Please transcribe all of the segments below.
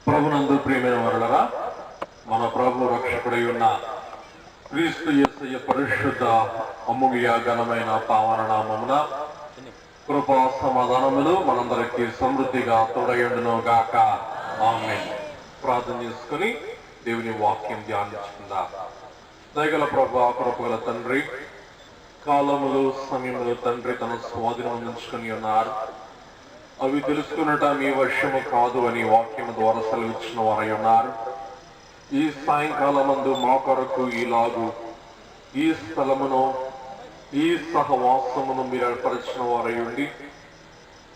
ప్రభునందు ప్రియమైన వారలారా, మన ప్రభు రక్షకుడై ఉన్న క్రీస్తు యేసయ్య పరిశుద్ధ అమూల్య ఘనమైన పావన నామమున కృపా సమాధానములు మనందరికీ సమృద్ధిగా తోడయుండును గాక. ఆమేన్. ప్రార్థన చేసుకుని దేవుని వాక్యం ధ్యానించుకుందాం. దయగల ప్రభు, కృపగల తండ్రి, కాలములు సమయములు తండ్రి తన స్వాధీనం ఉంచుకుని ఉన్నారు. అవి తెలుసుకున్నట మీ వశము కాదు అని వాక్యము ద్వారా సెలవిచ్చిన వారై ఉన్నారు. ఈ సాయంకాలమందు మా కొరకు ఈలాగు ఈ స్థలమును, ఈ సహవాసమును మీరు ఏర్పరిచిన వారై ఉండి,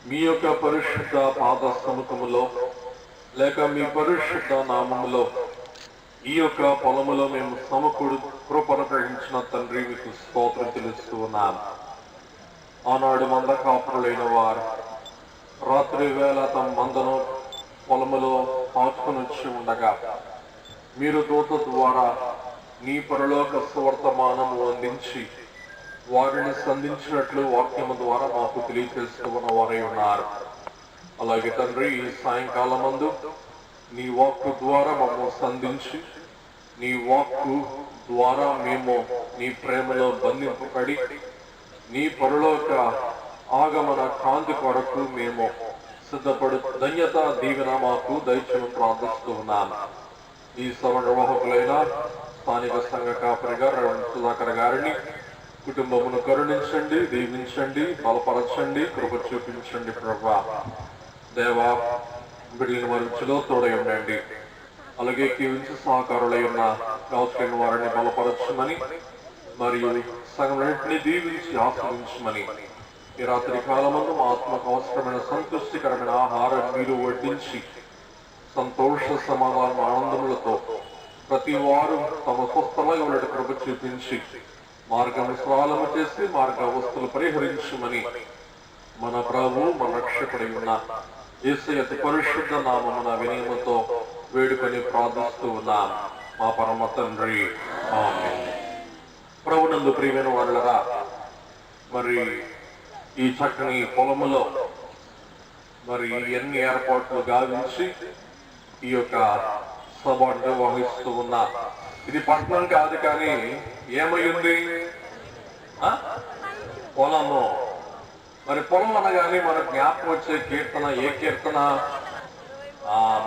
మీ యొక్క పరిశుద్ధ పాద సముఖములో లేక మీ పరిశుద్ధ నామములో ఈ యొక్క పొలములో మేము సమకూడు కృపను గ్రహించిన తండ్రి, మీకు స్తోత్రం తెలుస్తూ ఉన్నాము. ఆనాడు మంద కాపురులైన వారు రాత్రి వేళ తమ మందను పొలములో కాచుకొని వచ్చి ఉండగా మీరు దూత ద్వారా నీ పరలోక సువర్తమానము అందించి వారిని సంధించినట్లు వాక్యము ద్వారా మాకు తెలియజేస్తున్న వారై ఉన్నారు. అలాగే తండ్రి, ఈ సాయంకాలమందు నీ వాక్కు ద్వారా మమ్మల్ని సంధించి, నీ వాక్కు ద్వారా మేము నీ ప్రేమలో బంధింపబడి నీ పరలోక ఆగమన కాంతి కొరకు మేము సిద్ధపడు ధన్యత దీవెన మాకు దయచేయమని ప్రార్థిస్తూ ఉన్నాను. ఈ సభ నిర్వాహకులైన స్థానిక సంఘ కాపరి గారు సుధాకర్ గారిని కుటుంబమును కరుణించండి, దీవించండి, బలపరచండి, కృప చూపించండి. ప్రభా దేవా, బిడ్డల మరుచులో తోడై ఉండండి. అలాగే కీవించి సహకారులై ఉన్న కావలసిన వారిని బలపరచమని మరియు సంఘాలన్నింటినీ దీవించి ఆశ్రయించమని ఈ రాత్రి కాలమందు మా ఆత్మకు అవసరమైన సంతృష్టికరమైన ఆహారం మీరు వడ్డించి సంతోష సమాధాన ఆనందములతో ప్రతి వారు తమ స్వస్థలో ఇవ్వడం కృప చూపించి మార్గం సరళము చేసి మార్గావస్థలు పరిహరించమని మన ప్రభు, మన రక్షకుడై ఉన్న యేసయ్య అతి పరిశుద్ధ నామమున వినయముతో వేడుకొని ప్రార్థిస్తూ ఉన్నాం. మా పరమ తండ్రి. ఆమేన్. ప్రభునందు ప్రియమైన వారలారా, మరి ఈ చక్కని పొలములో మరి ఎన్ని ఏర్పాట్లు గావించి ఈ యొక్క సభ నిర్వహిస్తూ ఉన్నా, ఇది పట్టణం కాదు కానీ ఏమై ఉంది? పొలము. మరి పొలం అనగానే మనకు జ్ఞాపకం వచ్చే కీర్తన ఏ కీర్తన?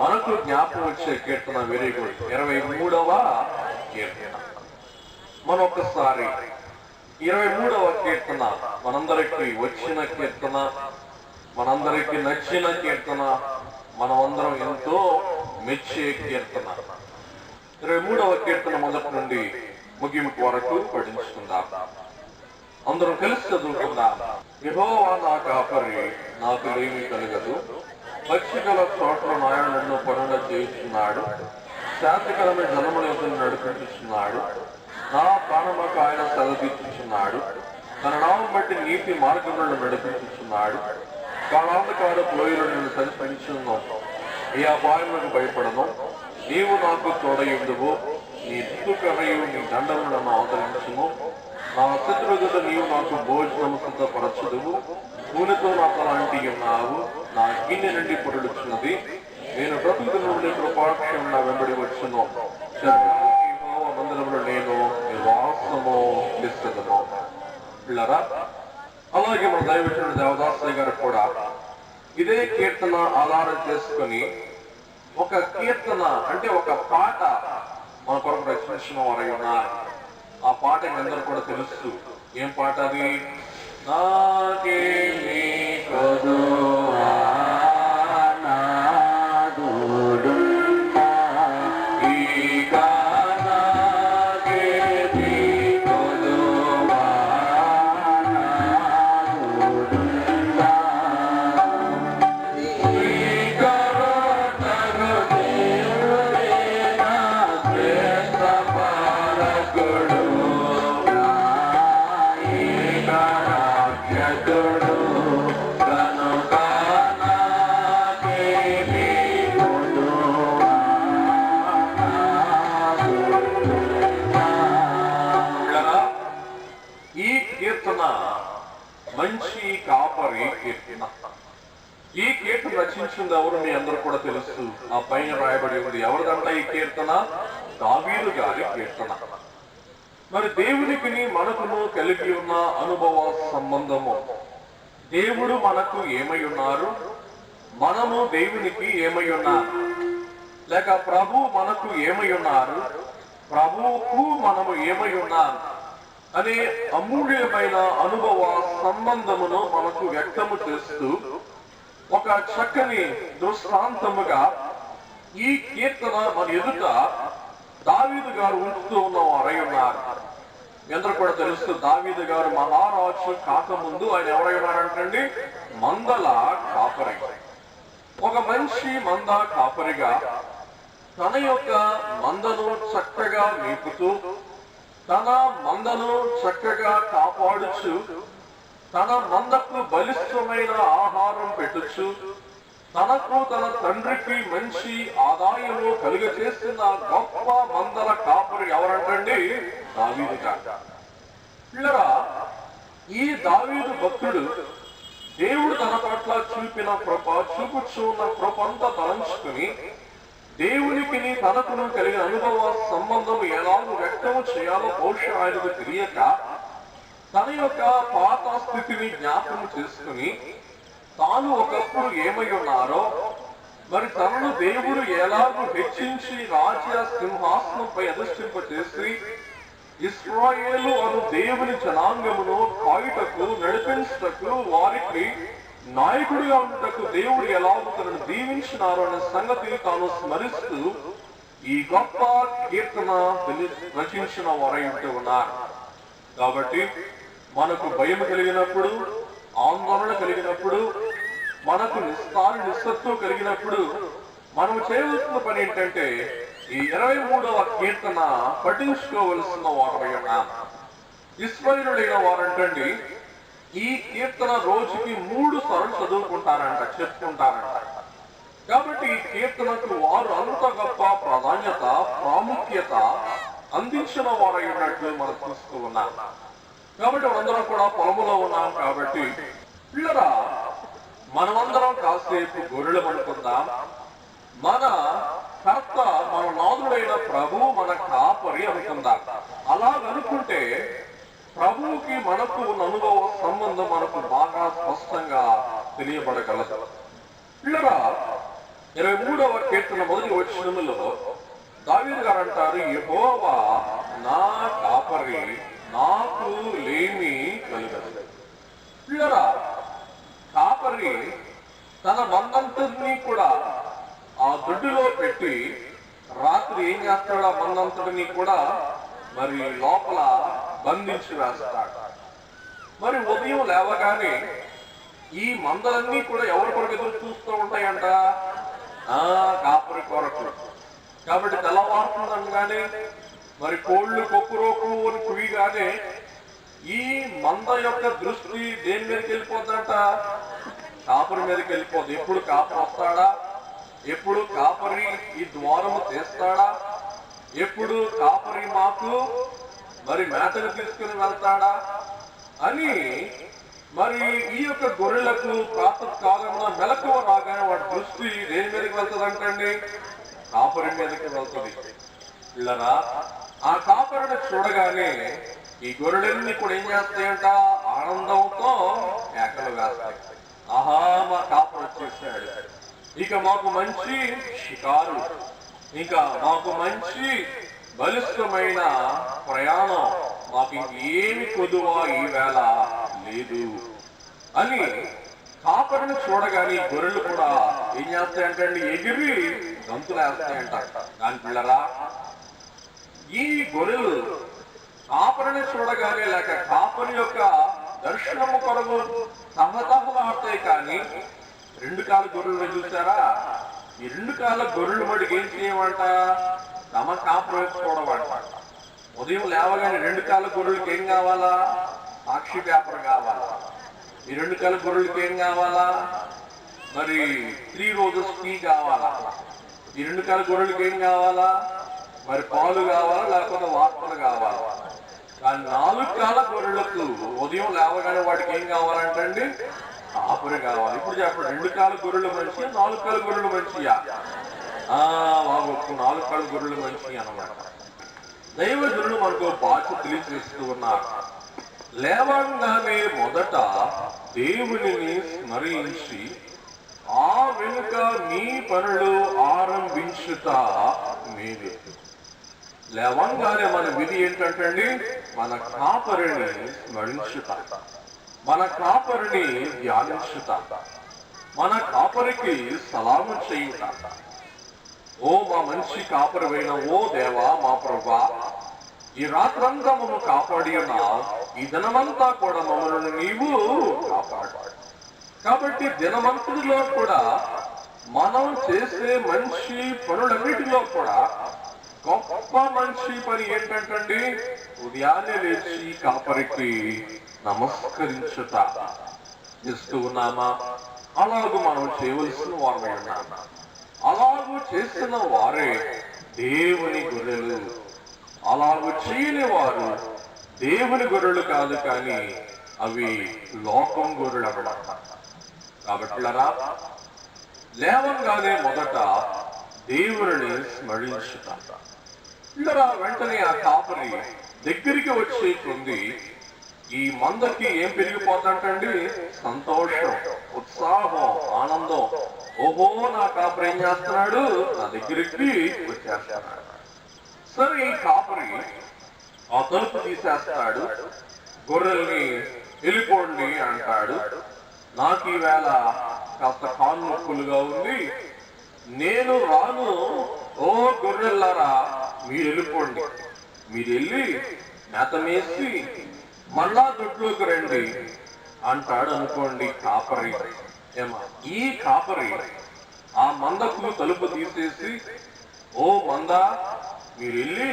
మనకు జ్ఞాపకం వచ్చే కీర్తన వెరీ గుడ్, 23వ కీర్తన. మనొక్కసారి 23వ కీర్తన మనందరికి వచ్చిన కీర్తన, మనందరికి నచ్చిన కీర్తన, మనమందరం ఎంతో మెచ్చే కీర్తన. 23వ కీర్తన మొదటి నుండి ముగింపు వరకు పఠించుకుందాం. అందరం కలిసి చదువుకుందాం. యెహోవా నా కాపరి, నాకు లేమి కలగదు. పచ్చికల చోట్ల నాయన నన్ను పనుల చేస్తున్నాడు. శాంతికరమైన జనముల యొక్క నడిపించుచున్నాడు. నా ప్రాణముకు ఆయన సెలవిచ్చుచున్నాడు. తన నామం బట్టి నీతి మార్గములను నడిపించుచున్నాడు. కాలాంధకార లోయలో నేను సంచరించున్నాను. ఏ అపాయములకు భయపడను. నీవు నాకు తోడయుండువు. నీ దిక్కుకరయు నీ దండమును నన్ను ఆదరించుము. నా శత్రువుల నీవు నాకు భోజనము సిద్ధపరచుదువు. నూనెతో నా తలాంటి ఉన్నావు. నా గిన్నె నుండి పొరలుచున్నది. నేను బ్రతుకు నుండి కృపాక్షం నా వెంబడి వచ్చును. మందిరంలో నేను నివాసము చేస్తున్నాను. పిల్లరా, అలాగే మన దైవజనుడు దేవదాసయ్య గారు కూడా ఇదే కీర్తన ఆధారం చేసుకొని ఒక కీర్తన అంటే ఒక పాట మన కొరకు రచించిన వారై ఉన్నారు. ఆ పాట అందరూ కూడా తెలుసు. ఏం పాట అది? నాకేమీ కొదువా మంచి కాపరి కీర్తన. ఈ కీర్తన రచించింది ఎవరు మీ అందరూ కూడా తెలుసు. ఆ పైన రాయబడి ఉంది. ఎవరిదంట ఈ కీర్తన? దావీదు గారి కీర్తన. మరి దేవునికి మనకును కలిగి ఉన్న అనుభవ సంబంధము. దేవుడు మనకు ఏమై ఉన్నారు, మనము దేవునికి ఏమై ఉన్నారు, లేక ప్రభు మనకు ఏమై ఉన్నారు, ప్రభువుకు మనము ఏమై ఉన్నారు అనే అమూల్యమైన అనుభవ సంబంధమును మనకు వ్యక్తము చేస్తూ ఒక చక్కని దృష్టాంతముగా ఈ కీర్తన మన ఎదుట దావీదు గారు ఉంచుతూ ఉన్న వారై ఉన్నారు. ఎందరూ కూడా తెలుసు, దావీదు గారు మహారాజు కాకముందు ఆయన ఎవరై ఉన్నారంటండి? మందల కాపరి. ఒక మంచి మంద కాపరిగా తన యొక్క మందను చక్కగా మేపుతూ, తన మందను చక్కగా కాపాడుచు, తన మందకు బలిష్టమైన ఆహారం పెట్టుచు, తనకు తన తండ్రికి మంచి ఆదాయము కలుగచేస్తున్న గొప్ప మందల కాపరి ఎవరంటండి? దావీదు గారు. పిల్లరా, ఈ దావీదు భక్తుడు దేవుడు తన పట్ల చూపిన కృప, చూపుచు ఉన్న కృపంతా తలంచుకుని దేవునికి తనకును కలిగిన అనుభవ సంబంధం ఎలాగో వ్యక్తం చేయాలో బహుశా ఆయనకు తెలియక తన యొక్క పాత స్థితిని జ్ఞాపకం చేసుకుని తాను ఒకప్పుడు ఏమై ఉన్నారో, మరి తనను దేవుడు ఎలాగో హెచ్చించి రాజ్య సింహాసనంపై అధిష్ఠింపచేసి ఇశ్రాయేలు అను దేవుని జనాంగమును కాయుటకు, నడిపించుటకు, వారికి నాయకుడిగా ఉంటకు దేవుడు ఎలాగో తనను దీవించినారు అనే సంగతి తాను స్మరిస్తూ ఈ గొప్ప కీర్తన రచించిన వారై ఉంటూ ఉన్నారు. కాబట్టి మనకు భయం కలిగినప్పుడు, ఆందోళన కలిగినప్పుడు, మనకు నిస్సత్వం కలిగినప్పుడు మనం చేయవలసిన పని ఏంటంటే ఈ 23వ కీర్తన పఠించుకోవలసిన వారై ఉన్నాం. ఇశ్రాయేలుడైన వారంటండి ఈ కీర్తన రోజుకి 3 సార్లు చదువుకుంటారంట, చెప్పుకుంటారంట. కాబట్టి ఈ కీర్తనకు వారు అంత గొప్ప ప్రాధాన్యత, ప్రాముఖ్యత అందించిన వారై ఉన్నట్లు మనం చూస్తూ ఉన్నాం. కాబట్టి మనందరం కూడా పొలములో ఉన్నాం. కాబట్టి పిల్లరా, మనమందరం కాసేపు గొర్రెలు అనుకుందాం. మన కర్త, మన నాదుడైన ప్రభువు మన కాపరి అనుకుందాం. అలాగనుకుంటే ప్రభువుకి మనకు ఉన్న అనుభవ సంబంధం మనకు బాగా స్పష్టంగా తెలియబడగలదు. పిల్లరా, 23వ కీర్తన మొదటి వచనములో దావీదు గారు అంటారు, యెహోవా నా కాపరి, నాకు లేమి కలుగదు. పిల్లరా, కాపరి తన మందంతటిని కూడా ఆ దొడ్డిలో పెట్టి రాత్రి ఏం చేస్తాడు? ఆ మందంతటిని కూడా మరి లోపల బంధించి వేస్తాడు. మరి ఉదయం లేవగానే ఈ మందలన్నీ కూడా ఎవరి కొరకు ఎదురు చూస్తూ ఉంటాయంట? కాపరి కొరకు. కాబట్టి తెల్లవారుతుందనగానే మరి కోళ్ళు కొక్కురోకు అని కువిగానే ఈ మంద యొక్క దృష్టి దేని మీదకి వెళ్ళిపోద్దంట? కాపరి మీదకి వెళ్ళిపోద్ది. ఎప్పుడు కాపరి వస్తాడా? ఎప్పుడు కాపరి ఈ ద్వారము తీస్తాడా? ఎప్పుడు కాపరి మాకు మరి మేతను తీసుకుని వెళ్తాడా అని మరి ఈ యొక్క గొర్రెలకు ప్రాతకాలంలో మెలకువ రాగానే వాటి దృష్టి దేని మీదకి వెళ్తుందంటండి? కాపరి మీదకి వెళ్తుంది. పిల్లరా, ఆ కాపరిని చూడగానే ఈ గొర్రెలన్నీ కూడా ఏం చేస్తాయంట? ఆనందంతో కేకలు వేస్తాయి. ఆహా, మా కాపరి వచ్చేసాడు, ఇక మాకు మంచి షికారు, ఇంకా మాకు మంచి బలిష్టమైన ప్రయాణం, మాకు ఇంకేమి కొదువా ఈ వేళ లేదు అని కాపరిని చూడగానే గొర్రెలు కూడా ఏం చేస్తాయంటే ఎగిరి గంతులు వేస్తాయంట. దాని పిల్లరా, ఈ గొర్రెలు కాపరిని చూడగానే లేక కాపరి యొక్క దర్శనము కొరకు తహతహలాడతాయి. కానీ 2 కాళ్ళ గొర్రెలు చూసారా? ఈ 2 కాళ్ళ గొర్రెలు మటుకు ఏం చేయమంట? తమ కాపరి చూడమంట. ఉదయం లేవగానే 2 కాళ్ళ గొర్రెలకి ఏం కావాలా? సాక్షి పేపర్ కావాలా? ఈ 2 కాళ్ళ గొర్రెలకి ఏం కావాలా? మరి 3 రోజెస్ టీ కావాలా? ఈ 2 కాళ్ళ గొర్రెలకి ఏం కావాలా? మరి పాలు కావాలా, లేకపోతే వార్తలు కావాలా? కానీ 4 కాళ్ళ గొర్రెలకు ఉదయం లేవగానే వాటికి ఏం కావాలంటండి? కాపురి కావాలి. ఇప్పుడు చెప్పండి, 2 కాళ్ళ గొర్రెలు మంచియా, 4 కాళ్ళ గొర్రెలు మంచియా? బాబు 4 కాళ్ళ గొర్రెలు మంచి అన్నమాట. దైవజనులు మనకు బాధ్యత తెలియజేస్తూ ఉన్నారు. లేవంగానే మొదట దేవునిని స్మరించి ఆ వెనుక మీ పనులు ఆరంభించుట మీదే. లేవంగానే మన విధి ఏంటంటే మన కాపరిని స్మరించుట, మన కాపరిని ధ్యానించుట, మన కాపరికి సలాము చేయుట. ఓ మా మంచి కాపరివైన ఓ దేవా, మా ప్రభా, ఈ రాత్రంతా మమ్మల్ని కాపాడి ఉన్నావు, ఈ దినమంతా కూడా మమ్మల్ని నీవు కాపాడు. కాబట్టి దినమంతటిలో కూడా మనం చేసే మంచి పనులన్నిటిలో కూడా గొప్ప మంచి పని ఏంటంటే ఉదయాన్నే లేచి కాపరికి నమస్కరించుట. చేస్తూ ఉన్నామా? అలాగూ మనం చేయవలసిన వారమై ఉన్నామా? అలాగూ చేస్తున్న వారే దేవుని గొర్రెలు. అలాగూ చేయని వారు దేవుని గొర్రెలు కాదు, కానీ అవి లోకం గొర్రెలు అన్నమాట. కాబట్టి లేవంగానే మొదట దేవుని స్మరించుట. ఇలా వెంటనే ఆ కాపరి దగ్గరికి వచ్చే కొద్ది ఈ మందకి ఏం పెరిగిపోతుంటండి? సంతోషం, ఉత్సాహం, ఆనందం. ఓహో, నా కాపరి ఏం చేస్తున్నాడు? నా దగ్గరికి వచ్చేస్తున్నాడు. సరే, ఈ కాపరి ఆ తలుపు తీసేస్తాడు, గొర్రెల్ని వెళ్ళిపోండి అంటాడు. నాకు ఈవేళ కాస్త కాలు నొప్పులుగా ఉంది, నేను రాను. ఓ గొర్రెల్లారా, మీరు వెళ్ళిపోండి, మీరు వెళ్ళి మేత మేసి మళ్ళా దొడ్లోకి రండి అంటాడు అనుకోండి కాపరి. ఈ కాపరి ఆ మందకు తలుపు తీసేసి, ఓ మంద, మీరు వెళ్ళి,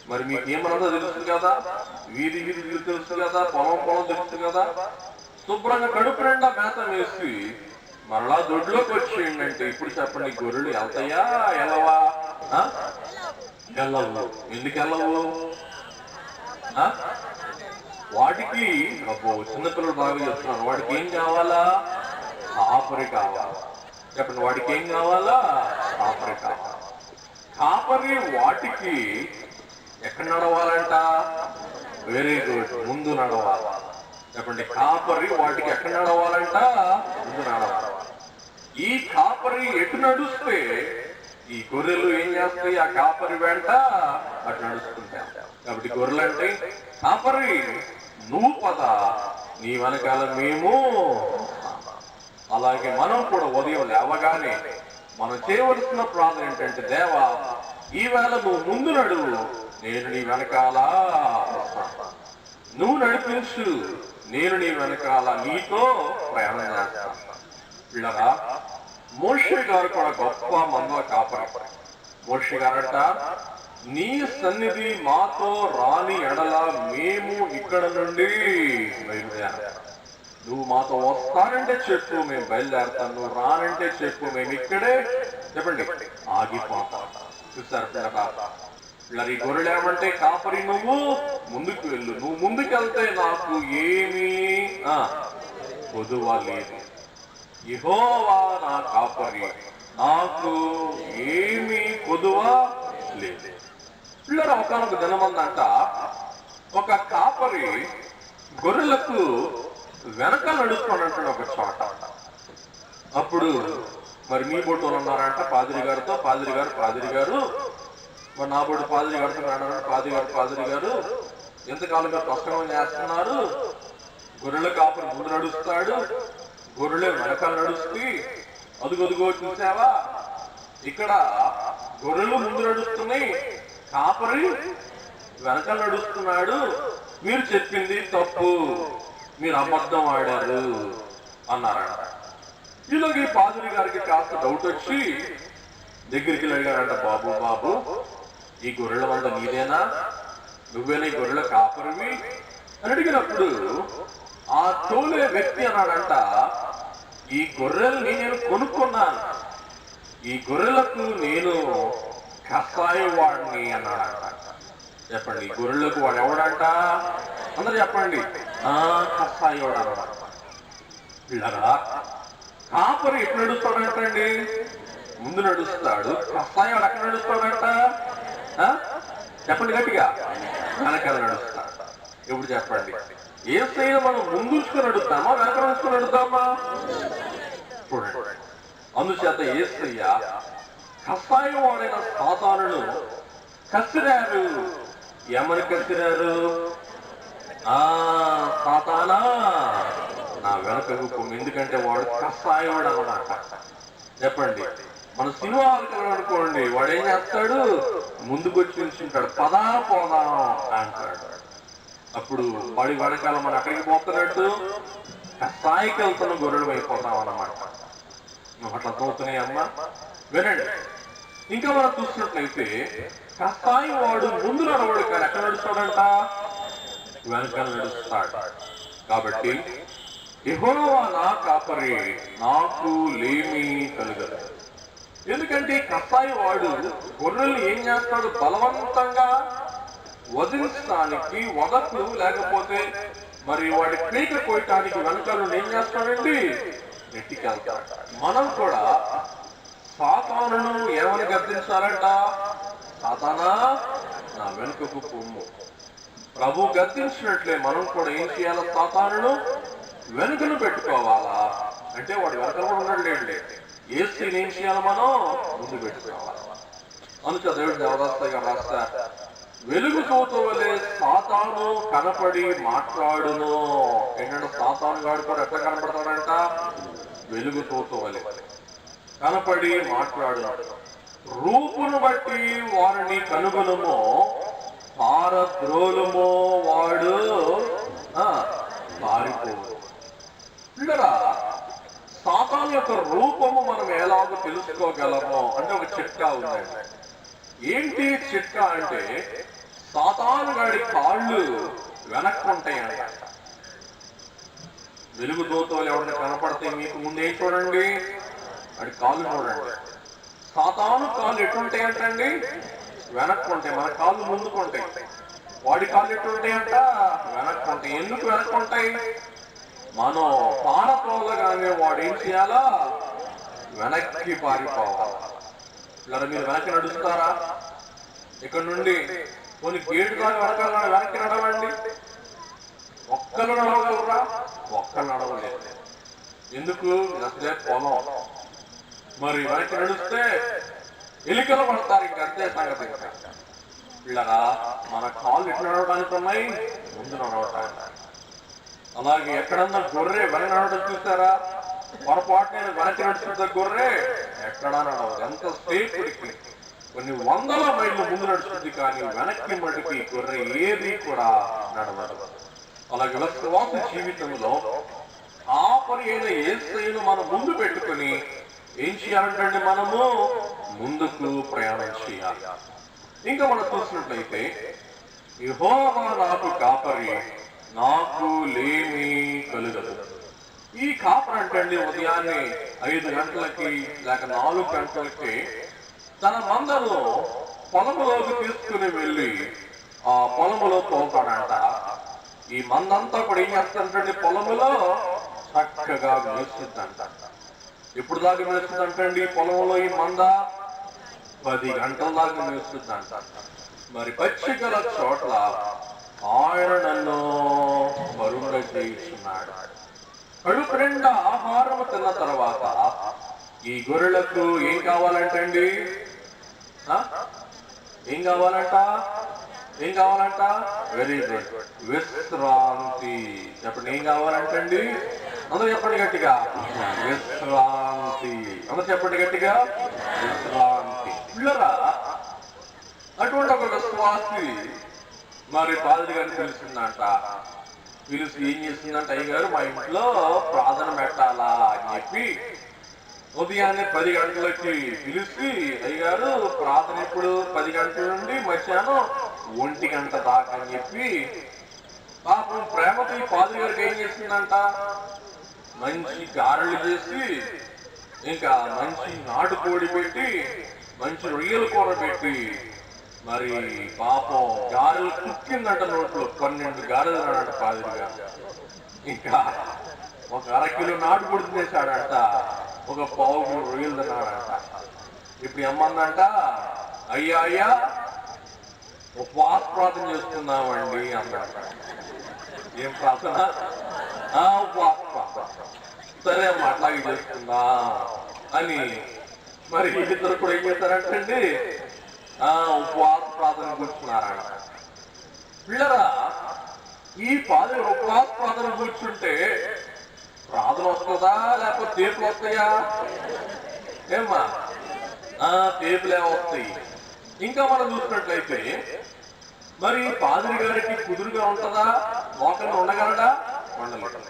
మరి మీకు ఏమన్నదో తెలుసు కదా, వీధి వీధి తెలుసు కదా, పొలం పొలం తెలుసు కదా, శుభ్రంగా కడుపు నిండా మేత వేసి మరలా దొడ్లోకి వచ్చేయండి అంటే, ఇప్పుడు చెప్పండి, గొర్రెలు వెళ్తాయా వెళ్ళవా? వెళ్ళవు. ఎందుకు వెళ్ళవు? వాటికి చిన్నపిల్లలు బాగా చెప్తున్నాను, వాడికి ఏం కావాలా? కాపరి కావాలా. చెప్పండి, వాడికి ఏం కావాలా? కాపరి కావాలా. కాపరి వాటికి ఎక్కడ నడవాలంట? వెరీ గుడ్, ముందు నడవాలి. చెప్పండి, కాపరి వాటికి ఎక్కడ నడవాలంట? ముందు నడవాలి. ఈ కాపరి ఎటు నడుస్తే ఈ గొర్రెలు ఏం చేస్తాయి? ఆ కాపరి వెంట అటు నడుస్తుంటాయి. కాబట్టి గొర్రెలు అంటే, కాపరి నువ్వు పద, నీ వెనకాల మేము. అలాగే మనం కూడా ఉదయం లేవగానే మనం చేయవలసిన ప్రార్థన ఏంటంటే, దేవా, ఈవేళ నువ్వు ముందు నడువు, నేను నీ వెనకాల వస్తాను. నువ్వు నడిపించు, నేను నీ వెనకాల నీతో ప్రయాణం చేస్తాను. పిల్లరా, మోషే గారు కూడా గొప్ప మందుల కాపరి. మోషే గారంట, నీ సన్నిధి మాతో రాని ఎడల మేము ఇక్కడ నుండి బయలుదేరాం. నువ్వు మాతో వస్తానంటే చెప్పు, మేము బయలుదేరతాను. నువ్వు రానంటే చెప్పు, మేము ఇక్కడే చెప్పండి ఆగిపోతాం. చూసారు పిల్లరా, ఈ గొర్రెలు ఏమంటే, కాపరి నువ్వు ముందుకు వెళ్ళు, నువ్వు ముందుకెళ్తే నాకు ఏమీ కొదువ లేదు. యెహోవా నా కాపరి, నాకు ఏమీ కొదువ లేదు. పిల్లలు, ఒకనొక దినమందంట ఒక కాపరి గొర్రెలకు వెనక నడుస్తానంటాడు ఒక చోట. అప్పుడు మరి మీ బొట్టులు ఉన్నారంట పాదిరి గారితో, పాదిరి గారు మరి నా బొట్టు పాదిరి గారితో అన్నాడు. పాదిరి గారు ఎంతకాలం మీరు ప్రసంగం చేస్తున్నారు? గొర్రెల కాపరి ముందు నడుస్తాడు, గొర్రెలు వెనకాల నడుస్తూ, అదుగొదుగో చూసావా, ఇక్కడ గొర్రెలు ముందు నడుస్తున్నాయి, కాపరి వెనకాల నడుస్తున్నాడు. మీరు చెప్పింది తప్పు, మీరు అబద్ధం ఆడారు అన్నారంట. ఈలోకి పాదిరి గారికి కాస్త డౌట్ వచ్చి దగ్గరికి వెళ్ళారంట, బాబు ఈ గొర్రెల వల్ల నీదేనా? నువ్వేనా ఈ గొర్రెల కాపరివి అని అడిగినప్పుడు ఆ తోలే వ్యక్తి అన్నాడంట, ఈ గొర్రెల్ని నేను కొనుక్కున్నాను, ఈ గొర్రెలకు నేను కషాయం వాడిని అన్నాడంట. చెప్పండి, ఈ గొర్రెలకు వాడు ఎవడంట? అందరు చెప్పండి. కషాయం వాడు అన్నాడు. పిల్లరా, కాపరి ఎప్పుడు నడుస్తాడంటండి? ముందు నడుస్తాడు. కషాయం ఎక్కడ నడుస్తాడంట? చెప్పండి గట్టిగా. వెనకాల నడుస్తాడు. ఎప్పుడు చెప్పండి? యేసయ్య మనం ముందుకు నడుస్తామా వెనక నడుచుకుని నడుద్దామా? చూడండి. అందుచేత యేసయ్య కషాయం వాడైన సాతానును కసిరారు. ఏమని కసిరారు? సాతానా నా వెనకకు పొమ్ము. ఎందుకంటే వాడు కషాయవాడు అన్నమాట. చెప్పండి, మన సినిమాలు అనుకోండి, వాడు ఏం చేస్తాడు? ముందుకు వచ్చి నిల్చుంటాడు, పదా పోదాం అంటాడు. అప్పుడు వాడి వెనకాల మనం ఎక్కడికి పోతున్నట్టు? కషాయికి వెళ్తున్న గొర్రెలు అయిపోతాం అన్నమాట. నువ్వు అట్లా పోతున్నాయి అమ్మా. వినండి, ఇంకా మనం చూసినట్లయితే కషాయి వాడు ముందు నడవడు, కానీ ఎక్కడ నడుస్తాడంట? వెనకాల నడుస్తాడు. కాబట్టి యెహోవా నా కాపరి, నాకు లేమి కలుగదు. ఎందుకంటే కషాయి వాడు గొర్రెలు ఏం చేస్తాడు? బలవంతంగా వదిలించడానికి వదకు, లేకపోతే మరి వాడి పీక కోయటానికి వెనకాల ఏం చేస్తాడండి? నెట్టికెళ్తాడు. మనం కూడా సాతానును ఏమని గద్దించాలంట? సాతానా నా వెనుకకు పొమ్ము. ప్రభు గద్దించినట్లే మనం కూడా ఏం చేయాలి? సాతానును వెనుకను పెట్టుకోవాలా? అంటే వాడు వెనకలు కూడా ఉండలేండి. యేసుని ఏం చేయాలి? మనం ముందు పెట్టుకోవాలి. అందుకే దేవుడు దేవదాస్తగా రాస్తారు, వెలుగు చూతూ వలె సాతాను కనపడి మాట్లాడును. ఏంటంటే సాతాను గాడు కూడా ఎక్కడ కనపడతాడంట? వెలుగు చూతూ వలె కనపడి మాట్లాడును. రూపును బట్టి వారిని కనుగొనుమో, పారద్రోలుమో వాడు పారిపోదు. పిల్లరా, సాతాను యొక్క రూపము మనం ఎలాగో తెలుసుకోగలమో అంటే ఒక చిట్కా ఉందండి. ఏంటి చిట్కా అంటే, సాతాను గాడి కాళ్ళు వెనక్కుంటాయంట. వెలుగు దోతలు ఎవరిని కనపడితే మీకు ముందే చూడండి, వాడి కాళ్ళు చూడండి. సాతాను కాళ్ళు ఎటుంటాయంటండి? వెనక్కుంటాయి. మన కాళ్ళు ముందుకుంటాయి. వాడి కాళ్ళు ఎటుంటాయంట? వెనక్కుంటాయి. ఎందుకు వెనక్కుంటాయి? మనం పారపోలగానే వాడు ఏం చేయాలా? వెనక్కి పారిపోవాలి. ఇలా మీరు వెనక్కి నడుస్తారా? ఇక్కడ నుండి కొన్ని గేటు దాకా వెనక్కి నడవండి. ఒక్కరు నడవగలరా? ఒక్కరు నడవలేదు. ఎందుకు? అసలే పొలం. మరి వెనక్కి నడుస్తే ఎలికలు పడతారు. ఇంక అంతే సంగతి. పిల్లరా, మన కాళ్ళు ఎట్లా నడవడానికి ఉన్నాయి? ముందు నడవటానికి. అలాగే ఎక్కడన్నా గొర్రె వెనక నడవడం చూసారా? పొరపాటు నేను వెనక్కి నడుస్తున్న గొర్రె ఎక్కడా నడవదు. ఎంత సేపుడికి కొన్ని వందల మైళ్ళు ముందు నడుస్తుంది, కానీ వెనక్కి మటుకి గొర్రె ఏది కూడా నడవదు. అలాగే విశ్వాస జీవితంలో ఆపరి అయిన యేసయ్యను మనం ముందు పెట్టుకుని ఏం చేయాలంటే మనము ముందుకు ప్రయాణం చేయాలి. ఇంకా మనం చూసినట్లయితే యెహోవా నాకు కాపరి, నాకు లేమి కలుగదు. ఈ కాపరి అంటే ఉదయాన్నే 5 గంటలకి లేక 4 గంటలకి తన మందను పొలములోకి తీసుకుని వెళ్ళి ఆ పొలములో తోలుతాడంట. ఈ మందంతా కూడా ఏం చేస్తాడంటే పొలములో చక్కగా మేస్తుందంట. ఎప్పుడు దాకా మేస్తుందంటండి పొలంలో ఈ మంద? 10 గంటల దాకా మేస్తుందంట. మరి పచ్చికల చోట్ల ఆయన నన్ను మరుండ చేయిస్తున్నాడు. కడుపు నిండా ఆహారం తిన్న తర్వాత ఈ గొర్రెలకు ఏం కావాలంటండి? ఏం కావాలంట? ఏం కావాలంట? వెరీ గుడ్, విశ్రాంతి. చెప్పండి, ఏం కావాలంటండి? అందరూ చెప్పండి గట్టిగా, విశ్రాంతి. అందరూ చెప్పండి గట్టిగా, విశ్రాంతి. పిల్లరా, అటువంటి ఒక విశ్వాసి మరి పాదరి గారిని పిలుస్తుందంట. పిలిచి ఏం చేస్తుందంట? అయ్యగారు మా ఇంట్లో ప్రార్థన పెట్టాలా అని చెప్పి ఉదయాన్నే 10 గంటలకి పిలిచి, అయ్యగారు ప్రార్థన ఇప్పుడు 10 గంటల నుండి మధ్యాహ్నం 1 గంట దాకా అని చెప్పి పాపం ప్రేమతో ఈ పాదరి గారికి ఏం చేస్తుందంట? మంచి గారెలు చేసి, ఇంకా మంచి నాటుకోడి పెట్టి, మంచి రొయ్యల కూర పెట్టి, మరి పాపం గారెలు కుక్కిందంట నోట్లో. 12 గారెలు అన్నాడు పాదరి గారు. ఇంకా ఒక అరకిలో నాటుకోడి తినేశాడంట, ఒక పావు కిలో రొయ్యలు తిన్నాడంట. ఇప్పుడు ఏమందంట, అయ్యా అయ్యా ఉపవాస ప్రార్థన చేసుకుందామండి అన్నాడు. ఏం ప్రార్థన? ఉపవాస ప్రార్థన. సరే అమ్మ అట్లాగే చేసుకుందా అని మరి ఇద్దరు కూడా ఏం చేస్తారంటండి, ఉపవాస ప్రార్థన కూర్చున్నారంట. పిల్లరా, ఈ పాలు ఉపవాస ప్రార్థన కూర్చుంటే ప్రార్థన వస్తుందా లేకపోతే తీర్పులు వస్తాయా? ఏమ్మా, తీర్పులే వస్తాయి. ఇంకా మనం చూసినట్లయితే మరి పాదిరి గారికి కుదురుగా ఉంటుందా? మోకంగా ఉండగలడా? ఉండలేదు.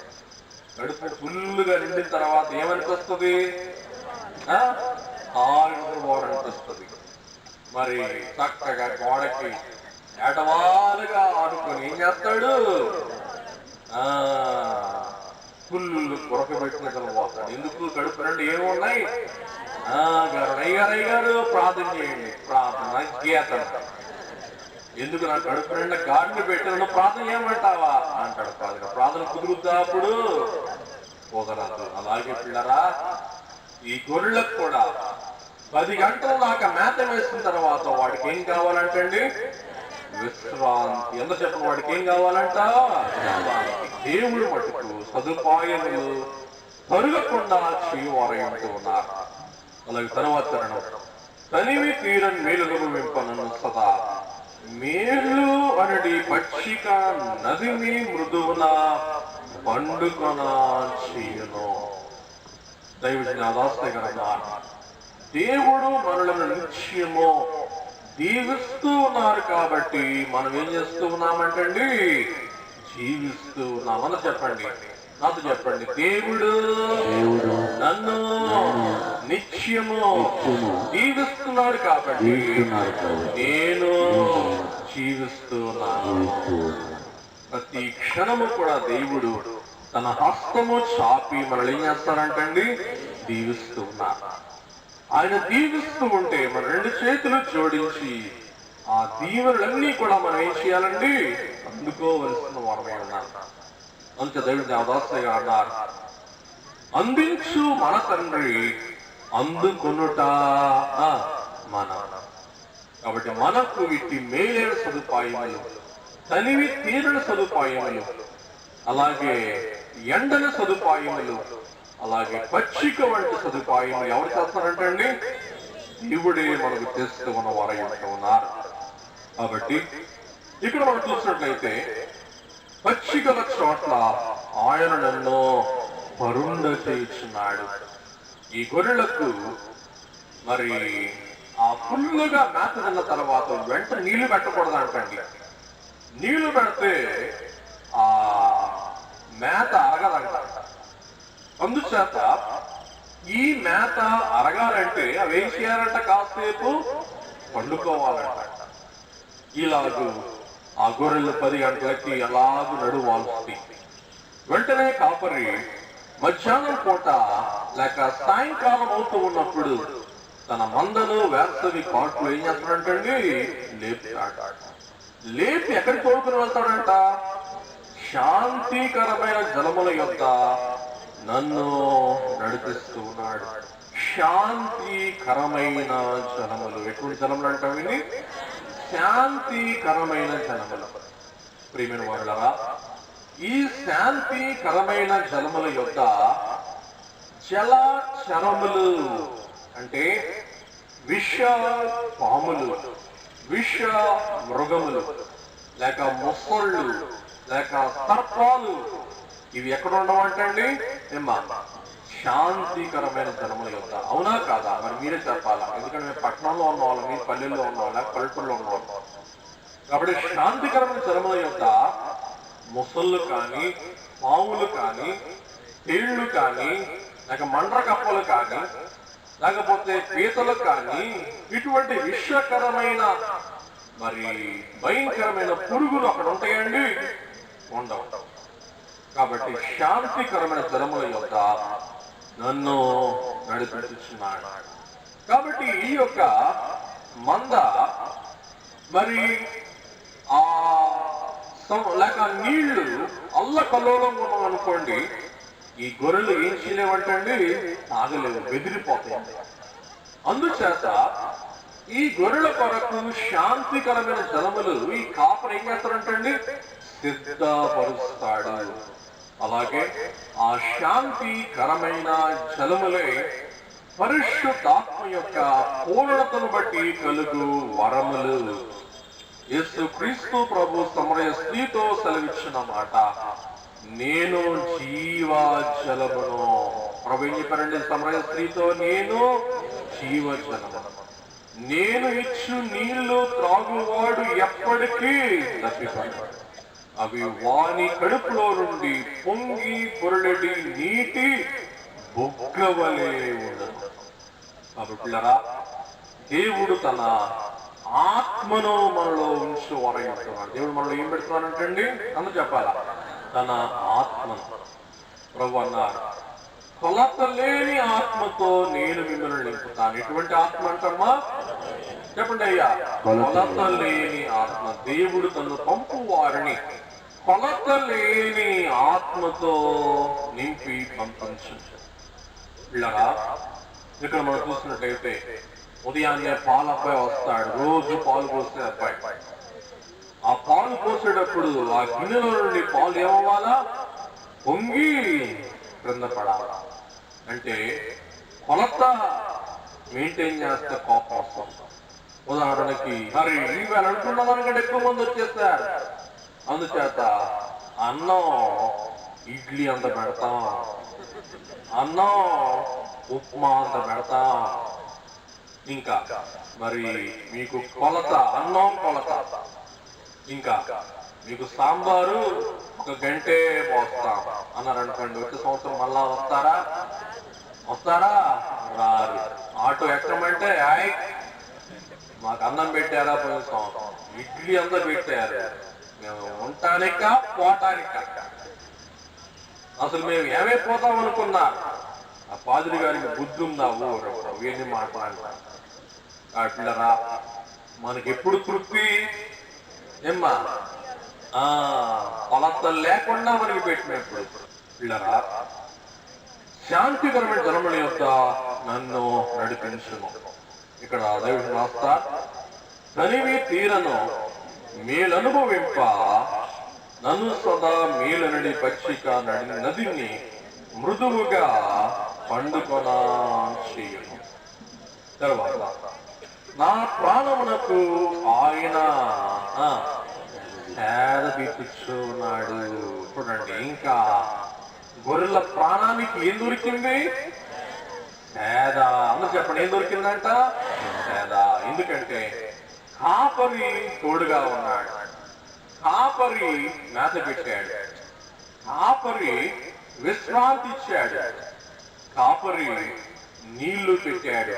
కడుపు ఫుల్లుగా నిండిన తర్వాత ఏమనిపిస్తుంది? ఆడుకోవాలనిపిస్తుంది. మరి చక్కగా గోడకి ఏటవాలుగా ఆడుకొని ఏం చేస్తాడు? ఫుల్లు కొరకబెట్టిన పోతాడు. ఎందుకు? కడుపు రెండు ఏమున్నాయి? అయ్యారు ప్రార్థన చేయండి, ప్రార్థన గీతం. ఎందుకు నా కడుపు నిండా గాడిని పెట్టిన ప్రార్థన ఏమంటావా అంటాడు. ప్రార్థన కుదురుద్దా? అప్పుడు కుదరదు. అలాగే పిల్లరా, ఈ గొర్రెలకు కూడా 10 గంటల దాకా మేత వేసిన తర్వాత వాడికి ఏం కావాలంటండి? విశ్రాంతి. ఎంత చెప్పిన వాడికి ఏం కావాలంట? దేవుడు మటుకు సదుపాయములు తరుగకుండా చేయవారై ఉంటూ ఉన్నారు. అలాగే తర్వాత తనివి తీరని మేలులను వింపనను సదా మేలు అనడి పక్షిక నదిని మృదువున పండుకొన చేయను. దేవుడు మనలను నిత్యము దీవిస్తూ ఉన్నారు కాబట్టి మనం ఏం చేస్తూ ఉన్నామంటండి? జీవిస్తూ ఉన్నామని చెప్పండి. నాతో చెప్పండి, దేవుడు నన్ను నిత్యము జీవిస్తున్నాడు కాబట్టి నేను జీవిస్తూ ఉన్నాను. ప్రతి క్షణము కూడా దేవుడు తన హస్తము చాపి మనల్ని ఏం చేస్తారంటండి? దీవిస్తూ ఉన్నారు. ఆయన దీవిస్తూ ఉంటే మన 2 చేతులు జోడించి ఆ దీవెనలన్నీ కూడా మనం ఏం చేయాలండి? అందుకోవలసిన వారమై ఉన్నారు. అందుకే దేవుడు దేవదాసగా అన్నారు, అందించు మన తండ్రి అందుకొనుట మన. కాబట్టి మనకు ఇట్టి మేలైన సదుపాయములు, తనివి తీరని సదుపాయములు, అలాగే ఎండల సదుపాయములు, అలాగే పచ్చిక వంటి సదుపాయములు ఎవరు చేస్తారంటండి? దేవుడే మనకు తెస్తూ ఉన్న వారై ఉన్నారు. కాబట్టి ఇక్కడ మనం చూసినట్లయితే పచ్చికల చోట్ల ఆయన నన్ను పరుండ చేయించున్నాడు. ఈ గొర్రెలకు మరి ఆ ఫుల్లుగా మేత తిన్న తర్వాత వెంట నీళ్లు పెట్టకూడదు అంటండి. నీళ్లు పెడితే ఆ మేత అరగదంట. అందుచేత ఈ మేత అరగాలంటే అవేం చేయాలంట? కాసేపు పండుకోవాలంట. ఇలాగూ ఆ గొర్రెలు 10 గంటలకి అలాగూ నడువాల్సింది. వెంటనే కాపరి మధ్యాహ్నం పూట లేక సాయంకాలం అవుతూ ఉన్నప్పుడు తన మందను వేసవి కాట్లు ఏం చేస్తాడంటండి? లేపుతాడు. లేపి ఎక్కడికి తోడుకుని వెళ్తాడంట? శాంతికరమైన జలముల యొద్ద నన్ను నడిపిస్తూ ఉన్నాడు. శాంతికరమైన జలములు. ఎటువంటి జలములు అంటావి? శాంతికరమైన జలములు. ప్రియమైన వారులారా, ఈ శాంతికరమైన జలముల యొక్క జలచరములు అంటే విష పాములు, విష మృగములు, లేక మొసళ్ళు, లేక సర్పాలు ఇవి ఎక్కడ ఉండవంటండి? ఏమ్మా, శాంతికరమైన జలముల యొక్క. అవునా కాదా? మరి మీరే చెప్పాలా. ఎందుకంటే మేము పట్టణంలో ఉన్నవాళ్ళం, మీరు పల్లెల్లో ఉన్నవాళ్ళ, పల్లెటూరులో ఉన్నవాళ్ళం. కాబట్టి శాంతికరమైన జలముల యొక్క మొసళ్ళు కానీ, పావులు కానీ, తేళ్లు కానీ, లేక మండ్ర కప్పలు కానీ, లేకపోతే పీతలు కానీ, ఇటువంటి విషకరమైన మరి భయంకరమైన పురుగులు అక్కడ ఉంటాయండి? ఉండవు. కాబట్టి శాంతికరమైన జలముల యొక్క నన్ను నడిపించున్నాడు. కాబట్టి ఈ యొక్క మంద మరి ఆ లేక నీళ్లు అల్లకల్లోలం ఉన్నాం అనుకోండి, ఈ గొర్రెలు ఏం చేయలేవంటండి, తాగలేవు, బెదిరిపోతాయి. అందుచేత ఈ గొర్రెల కొరకు శాంతికరమైన జలములు ఈ కాపరి ఏం చేస్తాడంటండి, సిద్ధపరుస్తాడు. అలాగే ఆ శాంతికరమైన జలములే పరిశుద్ధాత్మ యొక్క పూర్ణతను బట్టి కలుగు వరములు. యేసు క్రీస్తు ప్రభు సమరయ స్త్రీతో సెలవిచ్చిన మాట, నేను జీవ జలమును. ప్రభు ఏం చెప్పారండి సమరయ స్త్రీతో, నేను జీవ జలమును, నేను ఇచ్చు నీళ్లు త్రాగువాడు ఎప్పటికీ తప్పిపోయాడు, అవి వాని కడుపులో నుండి పొంగి పొరలడి నీటి బొగ్గవలే ఉండదు. కాబట్టి దేవుడు తన ఆత్మను మనలో ఉంచు వరగిస్తున్నాడు. దేవుడు మనలో ఏం పెడుతున్నాడంటండి, అని చెప్పాలా, తన ఆత్మను. ప్రభు అన్నారు, కొలత లేని ఆత్మతో నేను మిమ్మల్ని నింపుతాను. ఎటువంటి ఆత్మ అంటమ్మా, చెప్పండి అయ్యా. కొలత లేని ఆత్మ. దేవుడు తను పంపు వారిని కొలత లేని ఆత్మతో నింపి పంపించు. పిల్లరా, ఇక్కడ మనం చూసినట్టయితే ఉదయాన్నే పాల అబ్బాయి వస్తాడు, రోజు పాలు పోసే అబ్బాయి. ఆ పాలు పోసేటప్పుడు ఆ గిన్నెలో నుండి పాలు ఏమవ్వాలా, పొంగి క్రింద పడాలా. అంటే కొలత మెయింటైన్ చేస్తే కోపం వస్తుంది. ఉదాహరణకి మరి ఈవేళ అనుకున్న దానికంటే ఎక్కువ మంది వచ్చేస్తారు, అందుచేత అన్నం ఇడ్లీ అంత పెడతాం, అన్నం ఉప్మా అంత పెడతాం. ఇంకా మరి మీకు కొలత, అన్నం కొలత. ఇంకా మీకు సాంబారు ఒక గంటే పోస్తాం అన్నారు అనుకోండి, వచ్చే సంవత్సరం మళ్ళా వస్తారా రారు. ఆటో ఎక్కమంటే ఆయ్ మాకు అన్నం పెట్టారా, పోయిన సంవత్సరం ఇడ్లీ అంతా పెట్టారు, మేము ఉంటానిక పోటానిక. అసలు మేము ఏమైపోతాం అనుకున్నా, ఆ పాదిరి గారికి బుద్ధి ఉందా ఊరు ఇవన్నీ మాట్లాడతారు. అట్లరా మనకి ఎప్పుడు తృప్తి ఏమ్మా, కొలత లేకుండా మనకి పెట్టినప్పుడు. పిల్లరా, శాంతికరమైన జలముల యొక్క నన్ను నడిపించును. ఇక్కడ దేవుడు రాస్తా, తనివి తీరను మేలనుభవింప నన్ను సదా మేలనడి పచ్చిక నదిని మృదువుగా పండుకొన చేయను. తర్వాత నా ప్రాణమునకు ఆయన సేద తీర్చున్నాడు. చూడండి, ఇంకా గొర్రెల ప్రాణానికి ఏం దొరికింది, సేద. అందరూ చెప్పండి, ఏం దొరికిందంట, సేద. ఎందుకంటే కాపరి తోడుగా ఉన్నాడు, కాపరి మేత పెట్టాడు, కాపరి విశ్రాంతి ఇచ్చాడు, కాపరి నీళ్లు పెట్టాడు.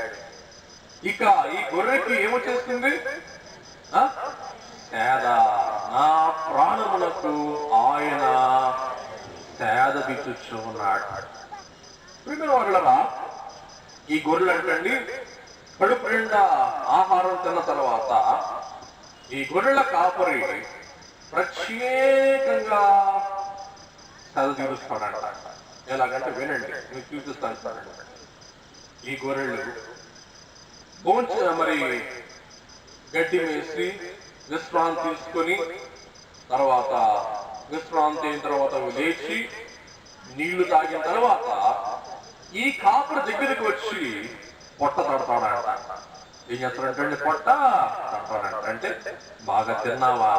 ఇక ఈ గొర్రెకి ఏమొచ్చేస్తుంది, సేద. నా ప్రాణమునకు ఆయన సేద తీర్చున్నాడు. వాళ్ళరా, ఈ గొర్రెలు అంటండి కడుపు నిండా ఆహారం తిన్న తర్వాత ఈ గొర్రెల కాపరి ప్రత్యేకంగా సేద తీరుస్తాడంట. ఎలాగంటే వినండి, మీకు చూపిస్తాను. ఈ గొర్రెలు మరి గడ్డి వేసి విశ్రాంతి తీసుకొని తర్వాత విశ్రాంతి అయిన తర్వాత లేచి నీళ్లు తాగిన తర్వాత ఈ కాపరి దగ్గరికి వచ్చి పొట్ట తడతాడంట. ఏం చేస్తాడంటే పొట్ట తడతాడంట. అంటే బాగా తిన్నావా,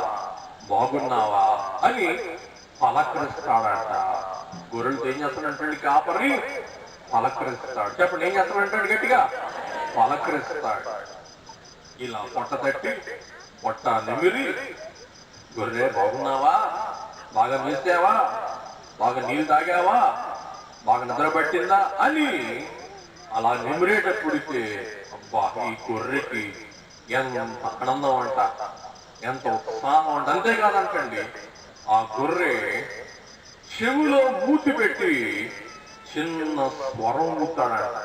బాగున్నావా అని పలకరిస్తాడంట. గొర్రెలతో ఏం చేస్తాడంటే కాపరి పలకరిస్తాడు. చెప్పండి, ఏం చేస్తాడంటే గట్టిగా పలకరిస్తాడు. ఇలా పొట్ట తట్టి పొట్ట నిమిరి, గొర్రె బాగున్నావా, బాగా మేసావా, బాగా నీళ్ళు తాగావా, బాగా నిద్ర పట్టిందా అని అలా నిమిరేటప్పటికే అబ్బా ఈ గొర్రెకి ఎంత ఆనందం అంట, ఎంత ఉత్సాహం అంట. అంతేకాదంటండి, ఆ గొర్రె చెవులో మూతి పెట్టి చిన్న స్వరం ఊతాడంట,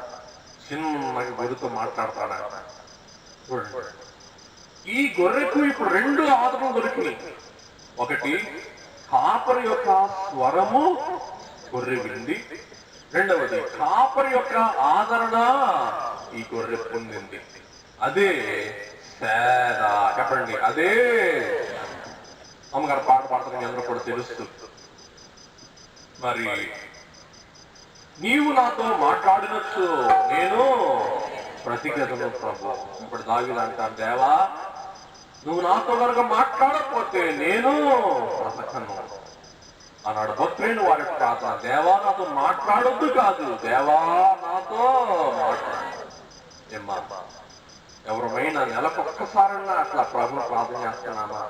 చిన్నగా గొర్రెతో మాట్లాడతాడంట. చూడండి, ఈ గొర్రెకు ఇప్పుడు రెండు ఆదరణ దొరికినాయి. ఒకటి కాపరి యొక్క స్వరము గొర్రె వింది, రెండవది కాపరి యొక్క ఆదరణ ఈ గొర్రె పొందింది. అదే సేద. చెప్పండి, అదే. అమ్మగారు పాట పాడుతుంది, అందరూ కూడా తెలుసు. మరి నీవు నాతో మాట్లాడినచ్చు, నేను ప్రతిగతను ప్రభు. ఇప్పుడు దావీదు అంటాను, దేవా నువ్వు నాతో కనుక మాట్లాడకపోతే నేను బ్రతకను అన్నాడు. భక్తులైన వారి ప్రార్థన, దేవా నాతో మాట్లాడొద్దు కాదు, దేవా నాతో మాట్లాడు. ఏమ్మా, ఎవరమైనా నెలకొక్కసారన్నా అట్లా ప్రభుని ప్రార్థన చేస్తున్నామా?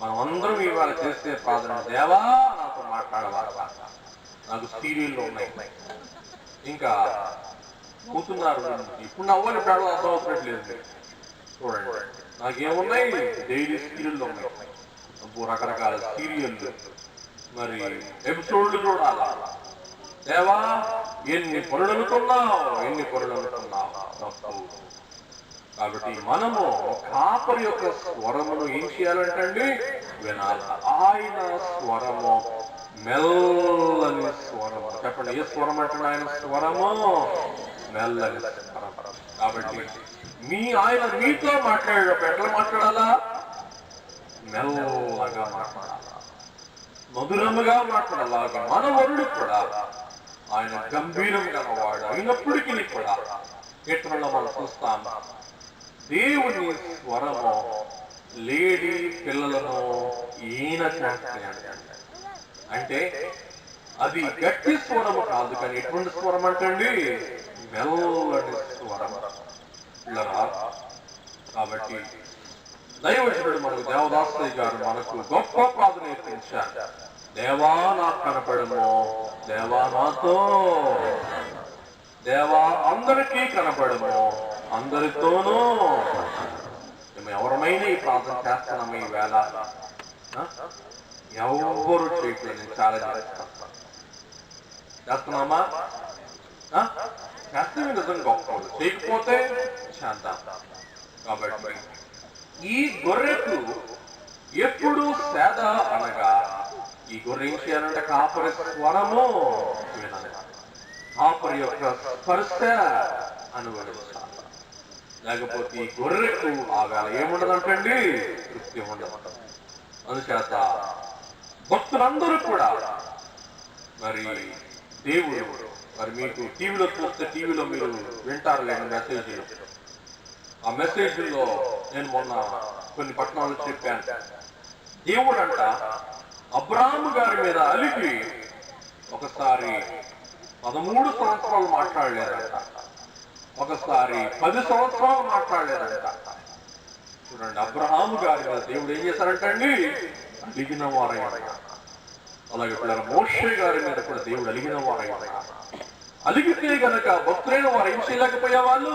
మనం అందరం ఇవాళ చేసే ప్రార్థన, దేవా నాతో మాట్లాడవా, నాకు సీరియల్లో ఉన్నాయి, ఇంకా పోతున్నారు, ఇప్పుడు నవ్వని ప్రాణాలు అర్థం అవుతున్నట్లేదు. చూడండి, నాకేమున్నాయి, డైలీ సీరియల్లో ఉన్నాయి, రకరకాల సీరియల్లు, మరి ఎపిసోడ్లు చూడాలా. దేవా ఎన్ని పనులు అనుకున్నావు, ఎన్ని పనులు అనుకున్నావు, తప్పు. కాబట్టి మనము కాపరి యొక్క స్వరమును ఏం చేయాలంటండి, వినాలి. ఆయన స్వరము మెల్లని స్వరము. చెప్పండి, ఏ స్వరం అంటే ఆయన స్వరము మెల్లని స్వరం. కాబట్టి ఆయన మీతో మాట్లాడేటప్పుడు ఎట్లా మాట్లాడాలా? మెల్లగా మాట్లాడాలా, మధురముగా మాట్లాడాలా. మన వరుడు కూడా ఆయన గంభీరంగా వాడు అయినప్పటికీ కూడా కీర్తనలో మనం చూస్తాం, దేవుని స్వరము లేడీ పిల్లలను ఈయన చేస్తాయి. అంటే అది గట్టి స్వరము కాదు, కానీ ఎటువంటి స్వరం అంటండి, మెల్లటి స్వరం. కాబట్టి దైవజనుడు మనకు దేవదాసయ్య గారు మనకు గొప్ప ప్రార్థన నేర్పించారు. దేవా నాకు కనపడము, దేవా నాతో, దేవా అందరికీ కనపడము, అందరితోనూ. మేము ఎవరమైనా ఈ ప్రార్థన చేస్తున్నాము ఈ వేళ? ఎవరు చేయట్లేదు, నేను చాలా చేస్తున్నామా? చేస్తే నిజంగా గొప్ప, చేయకపోతే చేద్దాం. కాబట్టి ఈ గొర్రెకు ఎప్పుడు సేద అనగా, ఈ గొర్రె ఏం చేయాలంటే కాపరి స్వరము వినాలి, కాపరి యొక్క స్పర్శ అనుభవించాలి. లేకపోతే ఈ గొర్రెకు ఆగాల ఏముండదంటండి, తృప్తి ఉండదు. అందుచేత భక్తులందరూ కూడా మరి దేవుడు, మరి మీకు టీవీలో చూస్తే టీవీలో మీరు వింటారు లేని మెసేజ్లు. ఆ మెసేజ్లో నేను మొన్న కొన్ని పట్టణాలు చెప్పాను. దేవుడు అంట అబ్రాహాము గారి మీద అలిగి ఒకసారి 13 సంవత్సరాలు మాట్లాడలేదంట, ఒకసారి 10 సంవత్సరాలు మాట్లాడలేదంట. చూడండి, అబ్రహాము గారి మీద దేవుడు ఏం చేశారంటండి, అలిగిన వారైనా. అలాగే పిల్లల మోషే గారి మీద కూడా దేవుడు అలిగిన వారైనా. అలిగితే గనక భక్తులైన వారు ఏం చేయలేకపోయేవాళ్ళు,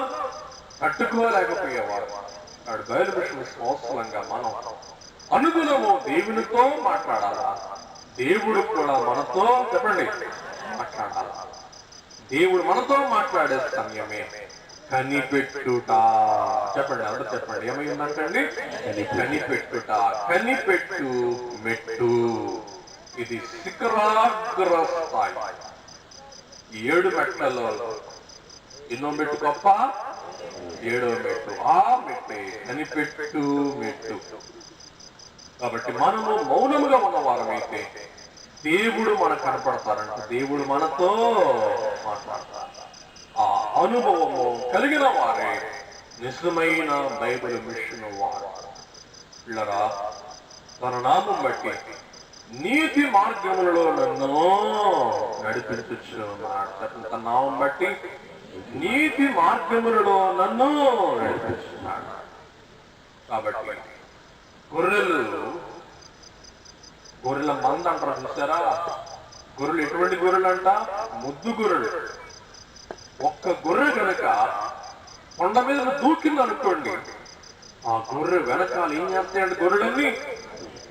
తట్టుకోలేకపోయేవారు. నాడు బయలు విషయంగా మనం అనుగుణము దేవునితో మాట్లాడాలా, దేవుడు కూడా మనతో, చెప్పండి, మాట్లాడాలా. దేవుడు మనతో మాట్లాడే సమయమే కనిపెట్టుట. చెప్పండి, అందరూ చెప్పండి, ఏమైందంటండి, కనిపెట్టుట. కనిపెట్టు మెట్టు, ఇది శిఖరాగ్ర స్థాయి. 7 మెట్లలో ఎన్నో మెట్టు గొప్ప, 7వ మెట్టు. ఆ మెట్టే కనిపెట్టు మెట్టు. కాబట్టి మనము మౌనముగా ఉన్న వారమైతే దేవుడు మనకు కనపడతారంట, దేవుడు మనతో మాట్లాడతారు. ఆ అనుభవము కలిగిన వారే నిజమైన బైబిల్ మిషన్ వారు. పిల్లరా, తన నామం బట్టి నీతి మార్గములలో నన్ను నడిపించుచున్నాడు. తన నామం బట్టి నీతి మార్గములలో నన్ను నడిపించున్నాడు. కాబట్టి గొర్రెల మంద అంటారు చూసారా? గొర్రెలు ఎటువంటి గొర్రెలు అంట, ముద్దు గొర్రెలు. ఒక్క గొర్రె కనుక కొండ మీద దూకింది అనుకోండి, ఆ గొర్రె వెనకాల ఏం చేస్తాయంటే గొర్రెలన్నీ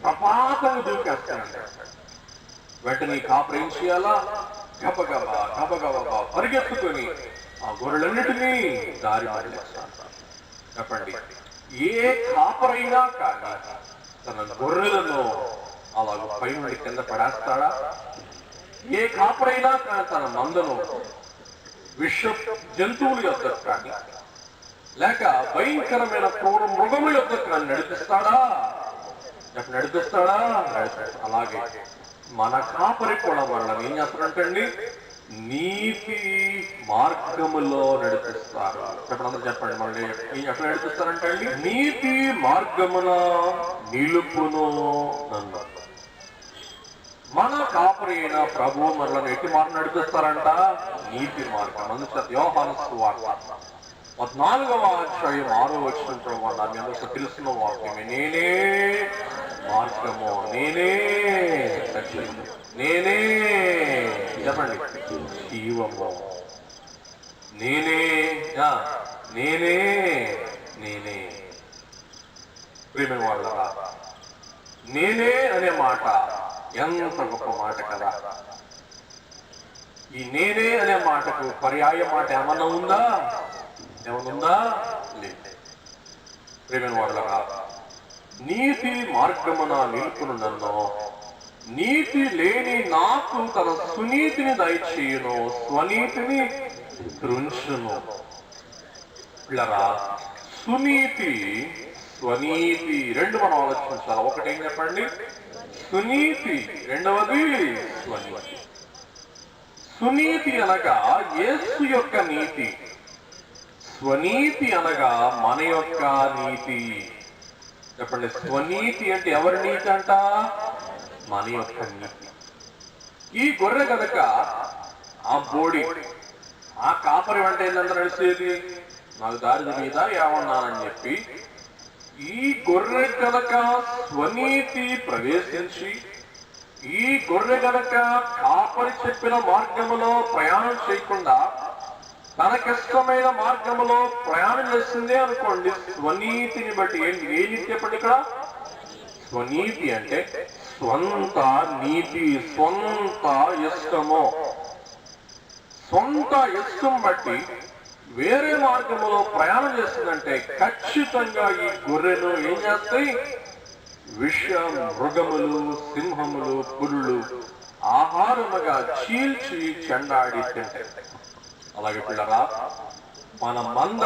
ప్రపాతంగా దూకేస్తాయండి. వెంటనే కాపరి ఏం చేయాలా, గబగబా గబగబా పరిగెత్తుకొని ఆ గొర్రెలన్నిటినీ దారి మళ్ళిస్తాడు. చెప్పండి, ఏ కాపరైనా కానీ తన గొర్రెలను అలాగ పై నుండి కింద పడేస్తాడా? ఏ కాపరైనా కానీ తన మందను విష జంతువుల యొక్క కానీ లేక భయంకరమైన క్రూర మృగము యొక్క కానీ నడిపిస్తాడా? నడిపిస్తాడా? అలాగే మన కాపరి కూడా వాళ్ళని ఏం చేస్తారంటండి? నీతి మార్గములో నడిపిస్తారు. చెప్పండి, చెప్పండి మళ్ళీ ఎట్లా నడిపిస్తారంటే అండి, నీతి మార్గమున నిలుపును నన్ను. మన కాపరి అయిన ప్రభు మనల్ని ఎట్టి మార్గం నడిపిస్తారంట? నీతి మార్గం. అందుచేత యోహాను సువార్త 14వ అధ్యాయం 6వ వచనం వాళ్ళ మీ అందరికీ తెలుసున్న వాక్యమే, నేనే మార్గము, నేనే సత్యము, నేనే చెప్పండి జీవము, నేనే నేనే నేనే. ప్రియమైన వాళ్ళరా, నేనే అనే మాట ఎంత గొప్ప మాట కదా! ఈ నేనే అనే మాటకు పర్యాయ మాట ఏమన్నా ఉందా? ఏమన్నా లేదు. ప్రియమైన వాళ్ళరా, నీతి మార్గమున నిలుపును నన్ను, నీతి లేని నాకు తన సునీతిని దయచేయును, స్వనీతిని త్రుంచును. పిల్లరా, సునీతి స్వనీతి రెండు మనం ఆలోచించాలి. ఒకటి ఏం చెప్పండి? సునీతి, రెండవది స్వనీతి. సునీతి అనగా యేసు యొక్క నీతి, స్వనీతి అనగా మన యొక్క నీతి. చెప్పండి, స్వనీతి అంటే ఎవరి నీతి అంట? మన యొక్క నీతి. ఈ గొర్రె కనుక ఆ బోడి ఆ కాపరి అంటే ఏంటంటే నడిచేది, నాకు దారి మీద ఏమన్నానని చెప్పి ఈ గొర్రె కనుక స్వనీతి ప్రవేశించి ఈ గొర్రె కనుక కాపరి చెప్పిన మార్గములో ప్రయాణం చేయకుండా తనకిష్టమైన మార్గములో ప్రయాణం చేసిందే అనుకోండి, స్వనీతిని బట్టి ఏంటి? ఏ నీతి చెప్పండి ఇక్కడ? స్వనీతి అంటే స్వంత నీతి, స్వంత ఇష్టము. సొంత ఇష్టం బట్టి వేరే మార్గంలో ప్రయాణం చేస్తుందంటే ఖచ్చితంగా ఈ గొర్రెను ఏం చేస్తాయి? విష మృగములు, సింహములు, పురులు ఆహారముగా చీల్చి చెండాడి తింటాయి. అలాగే పిల్లరా, మన మంద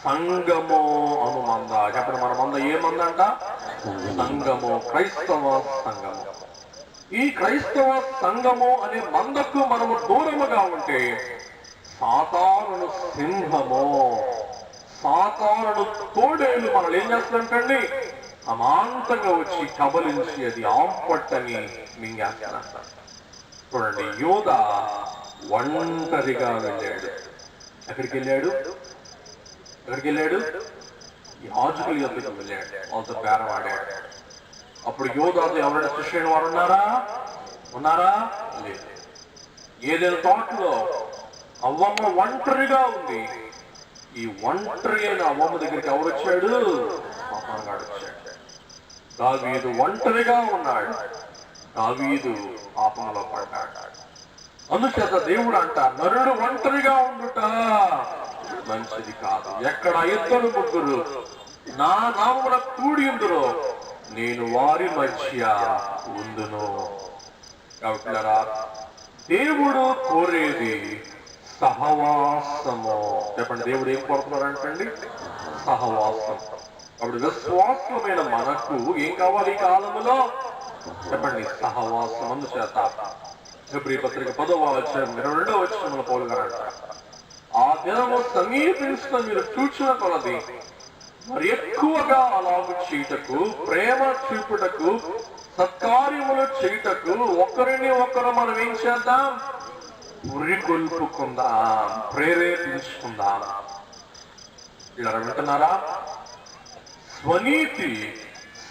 సంఘము అను మంద. చెప్పండి, మన మంద ఏ మంద అంట? సంఘము, క్రైస్తవ సంఘము. ఈ క్రైస్తవ సంఘము అనే మందకు మనము దూరముగా ఉంటే సాతానుడు సింహము, సాతానుడు తోడేలు మనల్ని ఏం చేస్తుంటండి? అమాంతంగా వచ్చి కబలించి అది ఆంపట్టని మింగేస్తాడు. చూడండి, యోధ ఒంటరిగా వెళ్ళాడు. ఎక్కడికి వెళ్ళాడు? ఎక్కడికి వెళ్ళాడు? యాజకుల యొద్దకు వెళ్ళాడు. వాళ్ళతో బేరవాడాడు. అప్పుడు యోధాతో ఎవరైనా శిష్యుని వారు ఉన్నారా? లేదు. ఏదైనా తోటలో అవ్వమ్మ ఒంటరిగా ఉంది. ఈ ఒంటరి అయిన అవ్వమ్మ దగ్గరికి ఎవరు వచ్చాడు? పాపనగాడు వచ్చాడు. దావీదు ఒంటరిగా ఉన్నాడు. దావీదు పాపంలో పడ్డాడు. అందుచేత దేవుడు అంట, నరుడు ఒంటరిగా ఉండుట మంచిది కాదు. ఎక్కడ ఇద్దరు ముగ్గురు నా నామమున కూడి ఉందురో నేను వారి మధ్య ఉందును. కాబట్టి దేవుడు కోరేది సహవాసము. చెప్పండి, దేవుడు ఏం కోరుతున్నారంటండి? సహవాసం. అప్పుడు విశ్వాసమైన మనకు ఏం కావాలి ఈ కాలములో? చెప్పండి, సహవాసం. అందుచేత హెబ్రీ పత్రిక 10వ అధ్యాయం 22వ వచనంలో పౌలు గారు అంటారు, ఆ దినము సమీపించిన మీరు చూచిన కొలది మరి ఎక్కువగా అలాగు చేయుటకు, ప్రేమ చూపుటకు, సత్కార్యములు చేయుటకు ఒకరిని ఒకరు మనం ఏం చేద్దాం? ఉరికొల్పుకుందాం, ప్రేరేపించుకుందాం. ఇలా వింటున్నారా? స్వనీతి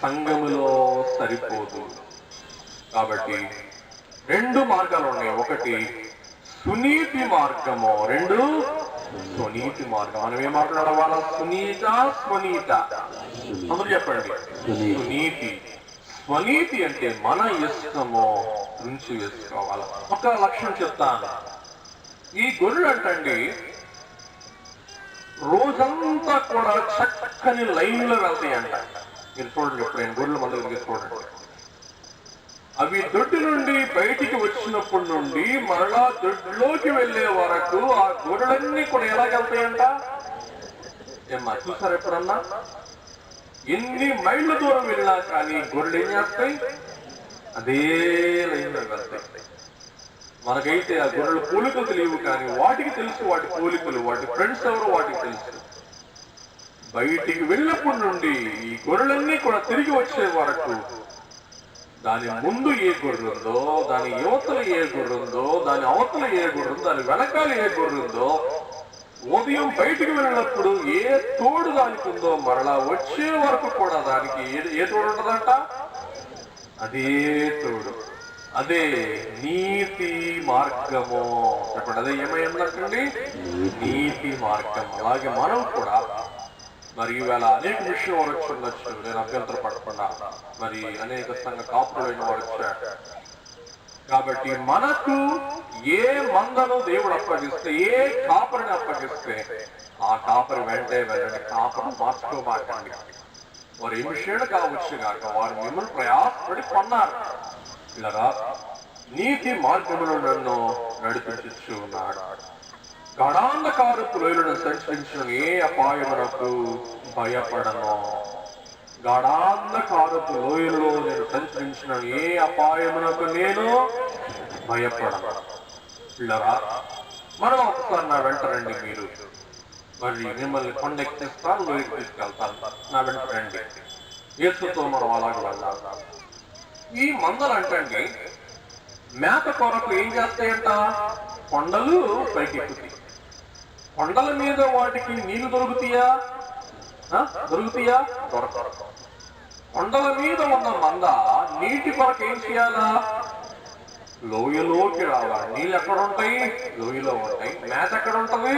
సంఘములో సరిపోదు. కాబట్టి రెండు మార్గాలు ఉన్నాయి. ఒకటి సునీతి మార్గము, రెండు స్వనీతి మార్గం. మనం ఏం మాట్లాడవాలా? సునీత, స్వనీత. అందరూ చెప్పండి, సునీతి. స్వనీతి అంటే మన ఇష్టము నుంచి వేసుకోవాలి. ఒక లక్ష్యం చెప్తాను. ఈ గొర్రెలు అంటండి రోజంతా కూడా చక్కని లైన్లో వెళ్తాయి అంట. మీరు చూడండి, ఎప్పుడైనా గొర్రెలు మన దగ్గరికి చూడండి. అవి దొడ్డి నుండి బయటికి వచ్చినప్పటి నుండి మరలా దొడ్లోకి వెళ్లే వరకు ఆ గొర్రెలన్నీ కూడా ఎలాగెళ్తాయంట? ఏమ్మా చూసారు ఎప్పుడన్నా? ఎన్ని మైళ్ళ దూరం వెళ్ళినా కానీ గొర్రెలు ఏం చేస్తాయి? అదే లైన్లో వెళ్తాయి. మనకైతే ఆ గొర్రెల పోలికలు తెలియవు, కానీ వాటికి తెలుసు వాటి పోలికలు, వాటి ఫ్రెండ్స్ ఎవరు వాటికి తెలుసు. బయటికి వెళ్ళినప్పటి నుండి ఈ గొర్రెలన్నీ కూడా తిరిగి వచ్చే వరకు దాని ముందు ఏ గొర్రె ఉందో, దాని యువతల ఏ గొర్రె ఉందో, దాని అవతల ఏ గొర్రె ఉందో, దాని వెనకాల ఏ గొర్రె ఉందో, ఉదయం బయటికి వెళ్ళినప్పుడు ఏ తోడు దానికి ఉందో మరలా వచ్చే వరకు కూడా దానికి ఏ తోడు ఉంటుందంట? అదే తోడు, అదే నీతి మార్గము. చెప్పండి, అదే ఏమైందంటండి? నీతి మార్గం. అలాగే మనం కూడా మరి ఈవేళ అనేక విషయం వారు ఉండొచ్చు, నేను అభ్యంతర పడకుండా. మరి అనేక సంఘ కాపులైన వారు వచ్చారు కాబట్టి మనకు ఏ మందను దేవుడు అప్పగిస్తే, ఏ కాపరిని అప్పగిస్తే ఆ కాపరి వెంటే వెళ్ళండి. కాపరిని మార్చుకోమాకండి. వారు ఏ విషయాలు కావచ్చు కాక వారు మిమ్మల్ని ప్రయాసపడి కొన్నారు. ఇలా నీతి మార్గములో నన్ను నడిపించు ఉన్నాడు. గాఢాంధకారపు లోయలను సంచరించిన ఏ అపాయమునకు భయపడను. గాఢాంధకారపు లోయలలో నేను సంచరించిన ఏ అపాయమునకు నేను భయపడను. పిల్లరా, మనం ఒకసారి నా వెంట రండి. మీరు మరి మిమ్మల్ని కొండెక్కిస్తాను, లోయకి తీసుకెళ్తాను. నా వెంట రండి. యేసుతో మనం అలాగే వెళ్ళాలి. ఈ మందలు అంటే మేత కొరకు ఏం చేస్తాయంట? కొండలు పైకెక్కుతాయి. కొండల మీద వాటికి నీళ్లు దొరుకుతాయా? దొరుకుతాయా? దొరకరు. కొండల మీద ఉన్న మంద నీటి కొరకు ఏం చేయాలా? లోయలోకి రావాలి. నీళ్ళు ఎక్కడ ఉంటాయి? లోయలో ఉంటాయి. మేత ఎక్కడ ఉంటది?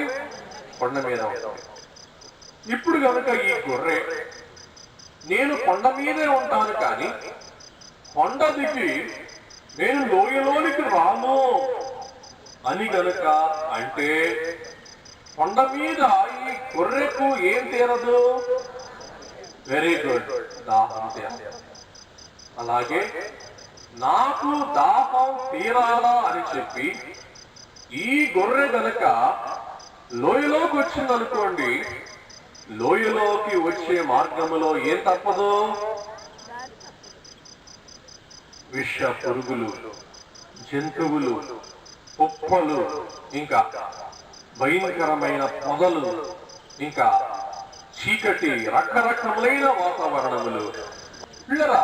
కొండ మీద ఉంటుంది. ఇప్పుడు కనుక ఈ గొర్రె నేను కొండ మీదే ఉంటాను, కానీ కొండ దిగి నేను లోయలోనికి రాను అని గనుక అంటే కొండ మీద ఈ గొర్రెకు ఏం తీరదు? వెరీ గుడ్, దాహం తీరదు. అలాగే నాకు దాహం తీరాలా అని చెప్పి ఈ గొర్రె గనక లోయలోకి వచ్చిందనుకోండి, లోయలోకి వచ్చే మార్గములో ఏం తప్పదు? విష పురుగులు, జంతువులు, కుప్పలు, ఇంకా భయంకరమైన పొదలు, ఇంకా చీకటి, రకరకములైన వాతావరణములు. పిల్లరా,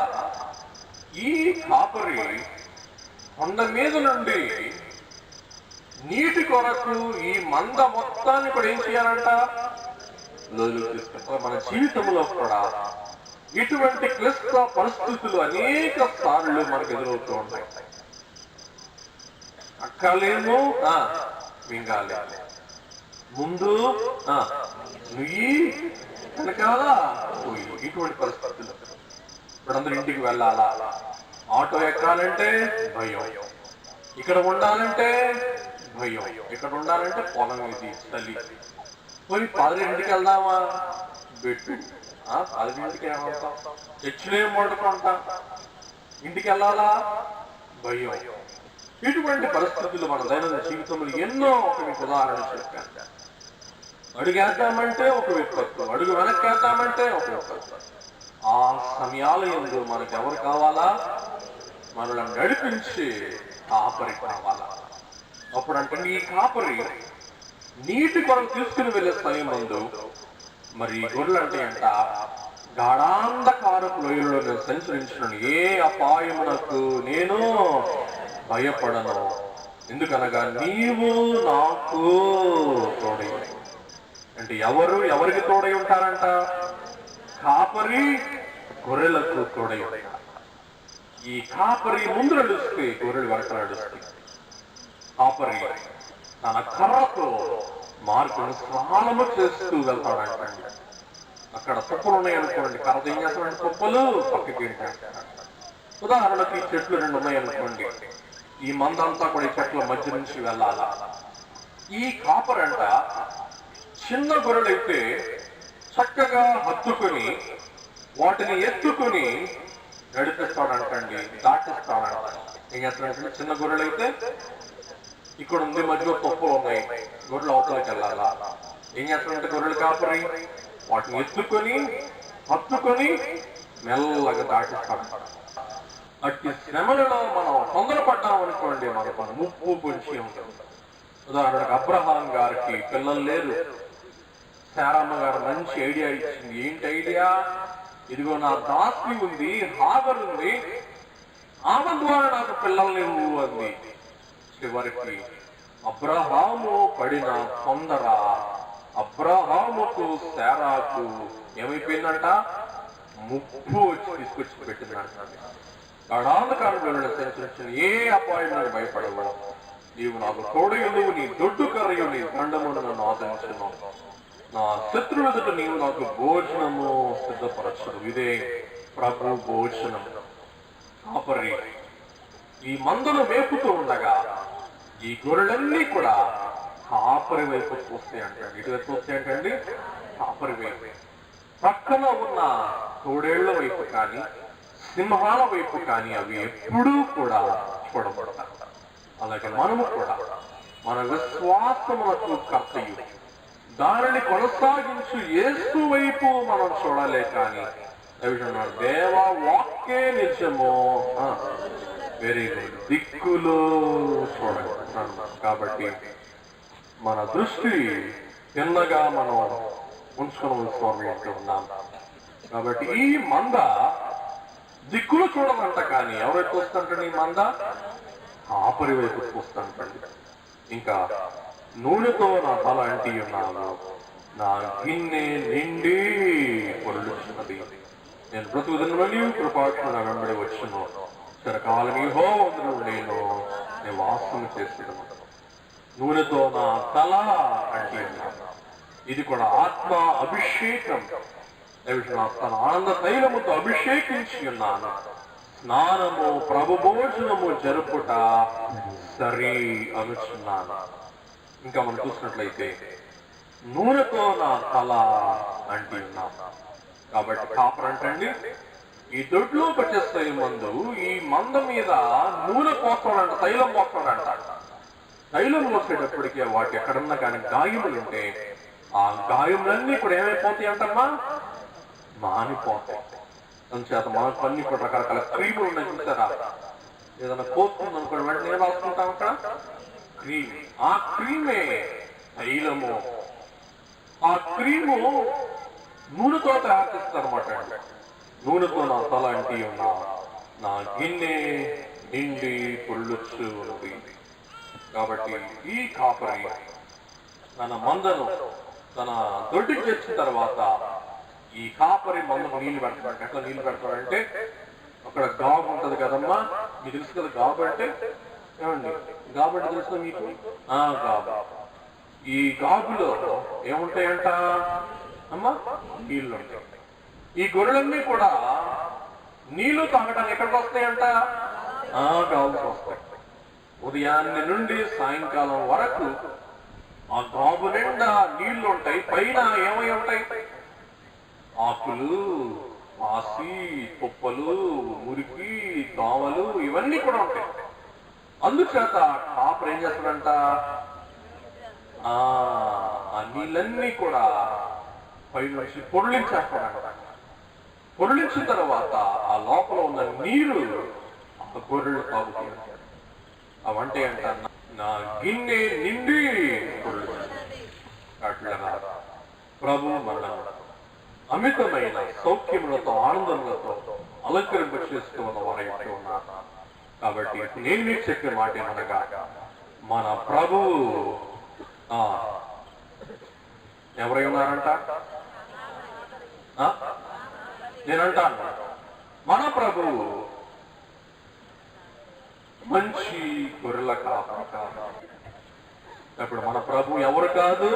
ఈ కాపరి కొండ మీద నుండి నీటి కొరకు ఈ మంద మొత్తాన్ని కూడా ఏం చేయాలంట? లోయలోకి తీసుకుంటారు. మన జీవితంలో కూడా ఇటువంటి క్లిష్ట పరిస్థితులు అనేక సార్లు మనకు ఎదురవుతూ ఉంటాయి. అక్కలేమో మింగాలి, ముందు నుయ్యి వెనకాల పోయి, ఇటువంటి పరిస్థితులు. ఇప్పుడందరూ ఇంటికి వెళ్ళాలా, ఆటో ఎక్కాలంటే భయం, ఇక్కడ ఉండాలంటే భయం, ఇక్కడ ఉండాలంటే పొలం ఇది తల్లి. పోయి 10ంటికి వెళ్దామా? బెట్టు. 10ంటికి ఏమంటాం? చర్చిలేం వండుకుంటాం, ఇంటికి వెళ్ళాలా? భయం. ఇటువంటి పరిస్థితులు మన దైనందిన జీవితంలో ఎన్నో. ఒక ఉదాహరణ చెప్పాను. అడుగేద్దామంటే ఒక విపత్తు, అడుగు వెనక్కేద్దామంటే ఒక విపత్తు. ఆ సమయాల యందు మనకు ఎవరు కావాలా? మనల్ని నడిపించి కాపరి కావాలా? అప్పుడు అంటే ఈ కాపరి నీటి కొరకు తీసుకుని వెళ్ళే సమయం ముందు మరి గొర్రెలు అంటే అంట గాఢాంధకారపు లోయలలో నేను సంచరించిన ఏ అపాయమునకు నేను భయపడను, ఎందుకనగా నీవు నాకు తోడై. అంటే ఎవరికి తోడై ఉంటారంట? కాపరి గొర్రెలకు తోడై ఉంటారు. ఈ కాపరి ముందు నడుస్తే గొర్రెలు వెనక నడుస్తాయి. కాపరి తన కర్రతో మార్గం స్నానము చేస్తూ వెళ్తాడంటండి. అక్కడ తుప్పలు ఉన్నాయనుకోండి, కర్ర ఏం చేస్తాడంటే తుప్పలు పక్కకి ఏంటంటాడు. ఉదాహరణకి ఈ చెట్లు 2 ఉన్నాయనుకోండి, ఈ మందంతా కూడా ఈ చెట్ల మధ్య నుంచి వెళ్ళాలా. ఈ కాపరంట చిన్న గొర్రెలైతే చక్కగా హత్తుకుని వాటిని ఎత్తుకుని నడిపిస్తాడంటండి, దాటిస్తాడంట. ఏం చేస్తాడంటే చిన్న గొర్రెలు అయితే ఇక్కడ ఉంది, మధ్యలో తొప్పులు ఉన్నాయి, గొర్రెలు అవతలకి వెళ్ళాలా. ఏం చేస్తాడంటే గొర్రెలు కాపరి వాటిని ఎత్తుకొని హత్తుకొని మెల్లగా దాటిస్తాడు. అట్టి శ్రమలలో మనం తొందరపడ్డామనుకోండి, మనకు ముప్పు పొంచి ఉంటుంది. ఉదాహరణకు అబ్రహాం గారికి పిల్లలు లేరు. శారమ్మ గారు మంచి ఐడియా ఇచ్చింది. ఏంటి ఐడియా? ఇదిగో నా దాసి ఉంది, హాగర్ ఉంది, ఆమె ద్వారా నాకు పిల్లలు లేవు అంది. చివరికి అబ్రహాము పడిన తొందర అబ్రహాముకు శారాకు ఏమైపోయిందంట? ముప్పు వచ్చి తీసుకొచ్చి పెట్టిందంట. కడాంధకారులను సంచరించిన ఏ అపాయింట్మెంట్ భయపడవు. నీవు నాకు తోడయుడు, నీ దొడ్డు కర్రయు, నీ దండమును నన్ను ఆదరించును. నా శత్రువులతో నీవు నాకు భోజనము సిద్ధపరచడు. ఇదే ప్రభు భోజనం. కాపరి ఈ మందను మేపుతూ ఉండగా ఈ గొర్రెలన్నీ కూడా కాపరి వైపు చూస్తాయి అంటాడు. ఇటువైపు చూస్తాయి అంటండి, కాపరి వైపు. పక్కన ఉన్న తోడేళ్ల వైపు కానీ సింహాల వైపు కానీ అవి ఎప్పుడూ కూడా చూడబడతాయి. అలాగే మనము కూడా మన విశ్వాసములకు కర్తయు దానిని కొనసాగించు యేసు వైపు మనం చూడాలే కానీ దేవా వాక్కే నిజమో వెరీ గుడ్ దిక్కులు చూడగలుగుతాను. కాబట్టి మన దృష్టి చిన్నగా మనం ఉంచుకోవలసి ఉన్నాం. కాబట్టి ఈ మంద దిక్కులు చూడమంట, కానీ ఎవరైతే చూస్తుంటాడు ఈ మంద? కాపరి వైపు చూస్తుంటండి. ఇంకా నూనెతో నా తల అంటి ఉన్నాను, నా గిన్నె నిండి పొరులుచున్నది. నేను బ్రతుకుదినమని కృపాక్షణ వెంబడి వచ్చును. చిరకాలం యెహోవాను నేను నివాసం చేసేదను. నూనెతో నా తల అంటి ఉన్నాను. ఇది కూడా ఆత్మ అభిషేకం. తన ఆనంద తైలముతో అభిషేకించి ఉన్నాను. స్నానము ప్రభు భోజనము జరుపుట సరి అనుచున్నాను. ఇంకా మనం చూసినట్లయితే నూనెతో నా తల అంటి ఉన్నాను. కాబట్టి కాపర్ అంటండి ఈ దొడ్లోకి వచ్చేస్తాయి మందు, ఈ మంద మీద నూనె పోస్తాడంట, తైలం పోస్తాడంట. తైలం పోసేటప్పటికే వాటి ఎక్కడన్నా కానీ గాయములు ఉంటే ఆ గాయములన్నీ కూడా ఏమైపోతాయి అంటమ్మా? మానిపోతాయి. అందుచేత మనకు అన్ని కూడా రకరకాల క్రీములు ఉన్నాయి చూసారా? ఏదైనా పోస్తుంది అనుకోండి, వెంటనే ఏం రాసుకుంటాం అక్కడ? క్రీమ్. ఆ క్రీమే తైలము. ఆ క్రీము నూనెతో తయారు చేస్తారు అన్నమాట. నూనెతో నా తల అంటి ఉన్నా, నా గిన్నె నిండి పొర్లుచు ఉన్నది. కాబట్టి ఈ కాపరి తన మందను తన దొడ్డికి తెచ్చిన తర్వాత ఈ కాపరి మందకు నీళ్లు పెడతాడు. ఎట్లా నీళ్లు పెడతాడంటే, అక్కడ గాబు ఉంటది కదమ్మా, మీకు తెలుసు కదా గాబు అంటే? ఏమండి గాబు అంటే తెలుసు మీకు? గాబు. ఈ గాబులో ఏముంటాయంట అమ్మా? నీళ్లు ఉంటాయి. ఈ గొర్రెలన్నీ కూడా నీళ్లు తాగడానికి ఎక్కడికి వస్తాయంట? గాబుకి వస్తాయి. ఉదయాన్నే నుండి సాయంకాలం వరకు ఆ గాబు నిండా నీళ్లు ఉంటాయి. పైన ఏమై ఉంటాయి? ఆకులు, ఆసి, కుప్పలు, మురికి, దోమలు ఇవన్నీ కూడా ఉంటాయి. అందుచేత కాపర్ ఏం చేస్తాడంట? ఆ నీళ్ళన్నీ కూడా పై నుంచి పొరలించేస్తాడంట. పొరలించిన తర్వాత ఆ లోపల ఉన్న నీరు ఆ గొర్రెలు తాగుతాయి. అవంటే అంట నా గిన్నె నిండి అట్లా ప్రభు మన అమితమైన సౌఖ్యములతో ఆనందములతో అలంకరింప చేస్తూ ఉన్న వారై ఉన్నారు. కాబట్టి నేను మీకు చెప్పే మాట ఏమనగా, మన ప్రభు ఎవరై ఉన్నారంట? నేనంటాను మన ప్రభు మంచి గొర్రెల కాపరి కాదు. ఇప్పుడు మన ప్రభు ఎవరు కాదు?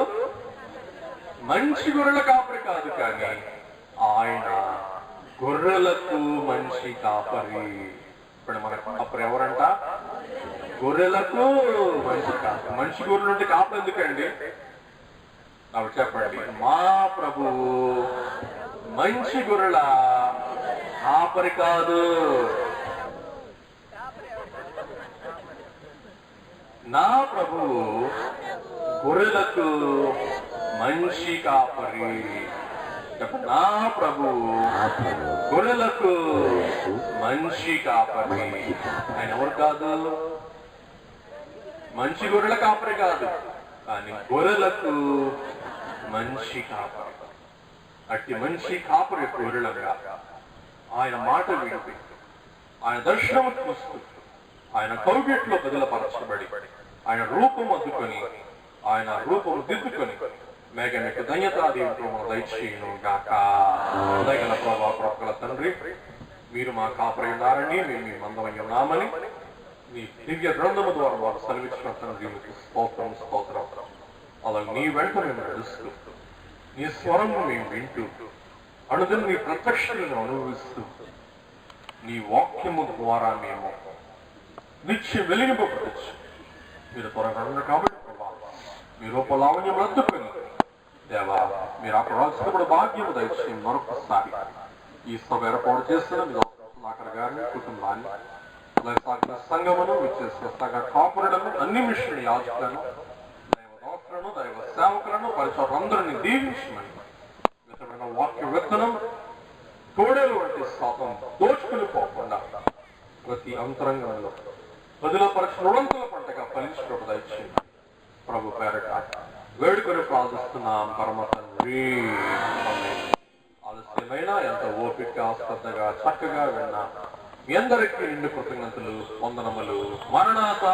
మంచి గొర్రెల కాపరి కాదు, కానీ ఆయన గొర్రెలకు మంచి కాపరి. ఇప్పుడు మన కాపరి ఎవరంట? గొర్రెలకు మంచి కాపరి. మంచి గొర్రెలు ఉంటే కాపరి ఎందుకండి? కాబట్టి చెప్పండి, మా ప్రభువు మంచి గొర్రెల కాపరి కాదు. నా ప్రభువు గొర్రెలకు మంచి కాపరి. నా ప్రభువు గొర్రెలకు మంచి కాపరి. ఆయన ఎవరు కాదు? మంచి గొర్రెల కాపరి కాదు, కానీ గొర్రెలకు మంచి కాపరి. అట్టి మంచి కాపరి గొర్రెలుగా ఆయన మాట వింటూ, ఆయన దర్శనము చూస్తూ, ఆయన కౌగిట్లో బదులపరచబడి, ఆయన రూపం అద్దుకొని, ఆయన రూపము దిద్దుకొని మేఘమెక్కు ధన్యతాదేవితో మన దయచేయును గాక. దయగల ప్రభా ప్రొక్కల తండ్రి, మీరు మా కాపరి ఉన్నారని, మేము మీ మందమై ఉన్నామని నీ దివ్య గ్రంథము ద్వారా వారు సెలవిచ్చిన తండ్రి స్తోత్రం స్తోత్రం. అలా నీ వెంట మేము నడుస్తూ, నీ స్వరము మేము వింటూ, అనుదిన నీ ప్రత్యక్షలను అనుభవిస్తూ, నీ వాక్యము ద్వారా మేము నిత్య వెలిగింపబడచ్చు. మీరు త్వరగా ఉన్నారు కాబట్టి మీ రూపలావణ్యం అద్దుకొని దేవా, మీరు అక్కడ రాల్సినప్పుడు భాగ్యము దయచేయం. మరొకసారి ఈ సభ ఏర్పాటు చేస్తున్న మీ సుధాకర్ గారిని, కుటుంబాన్ని, సంఘమును, విచ్చేసిన సంఘ కాపురులను, అన్ని మిషన్ యాజకులను, దైవదాసులను, దైవ సేవకులను, పరిచయందరినీ దీవించమని విత్తబడిన వాక్య విత్తనం తోడేలు వంటి శాతం దోచుకుని పోకుండా ప్రతి అంతరంగంలో బదులపరచిన రుణంతుల పంటగా ఫలించినప్పుడు దయచేయండి. ప్రభు పేరట వేడుకొని ప్రార్థిస్తున్నాం పరమ తండ్రి. ఆలస్యమైన ఎంత ఓపిక శ్రద్ధగా చక్కగా విన్నా మీ అందరికీ నిండు కృతజ్ఞతలు, వందనములు. మరణాత.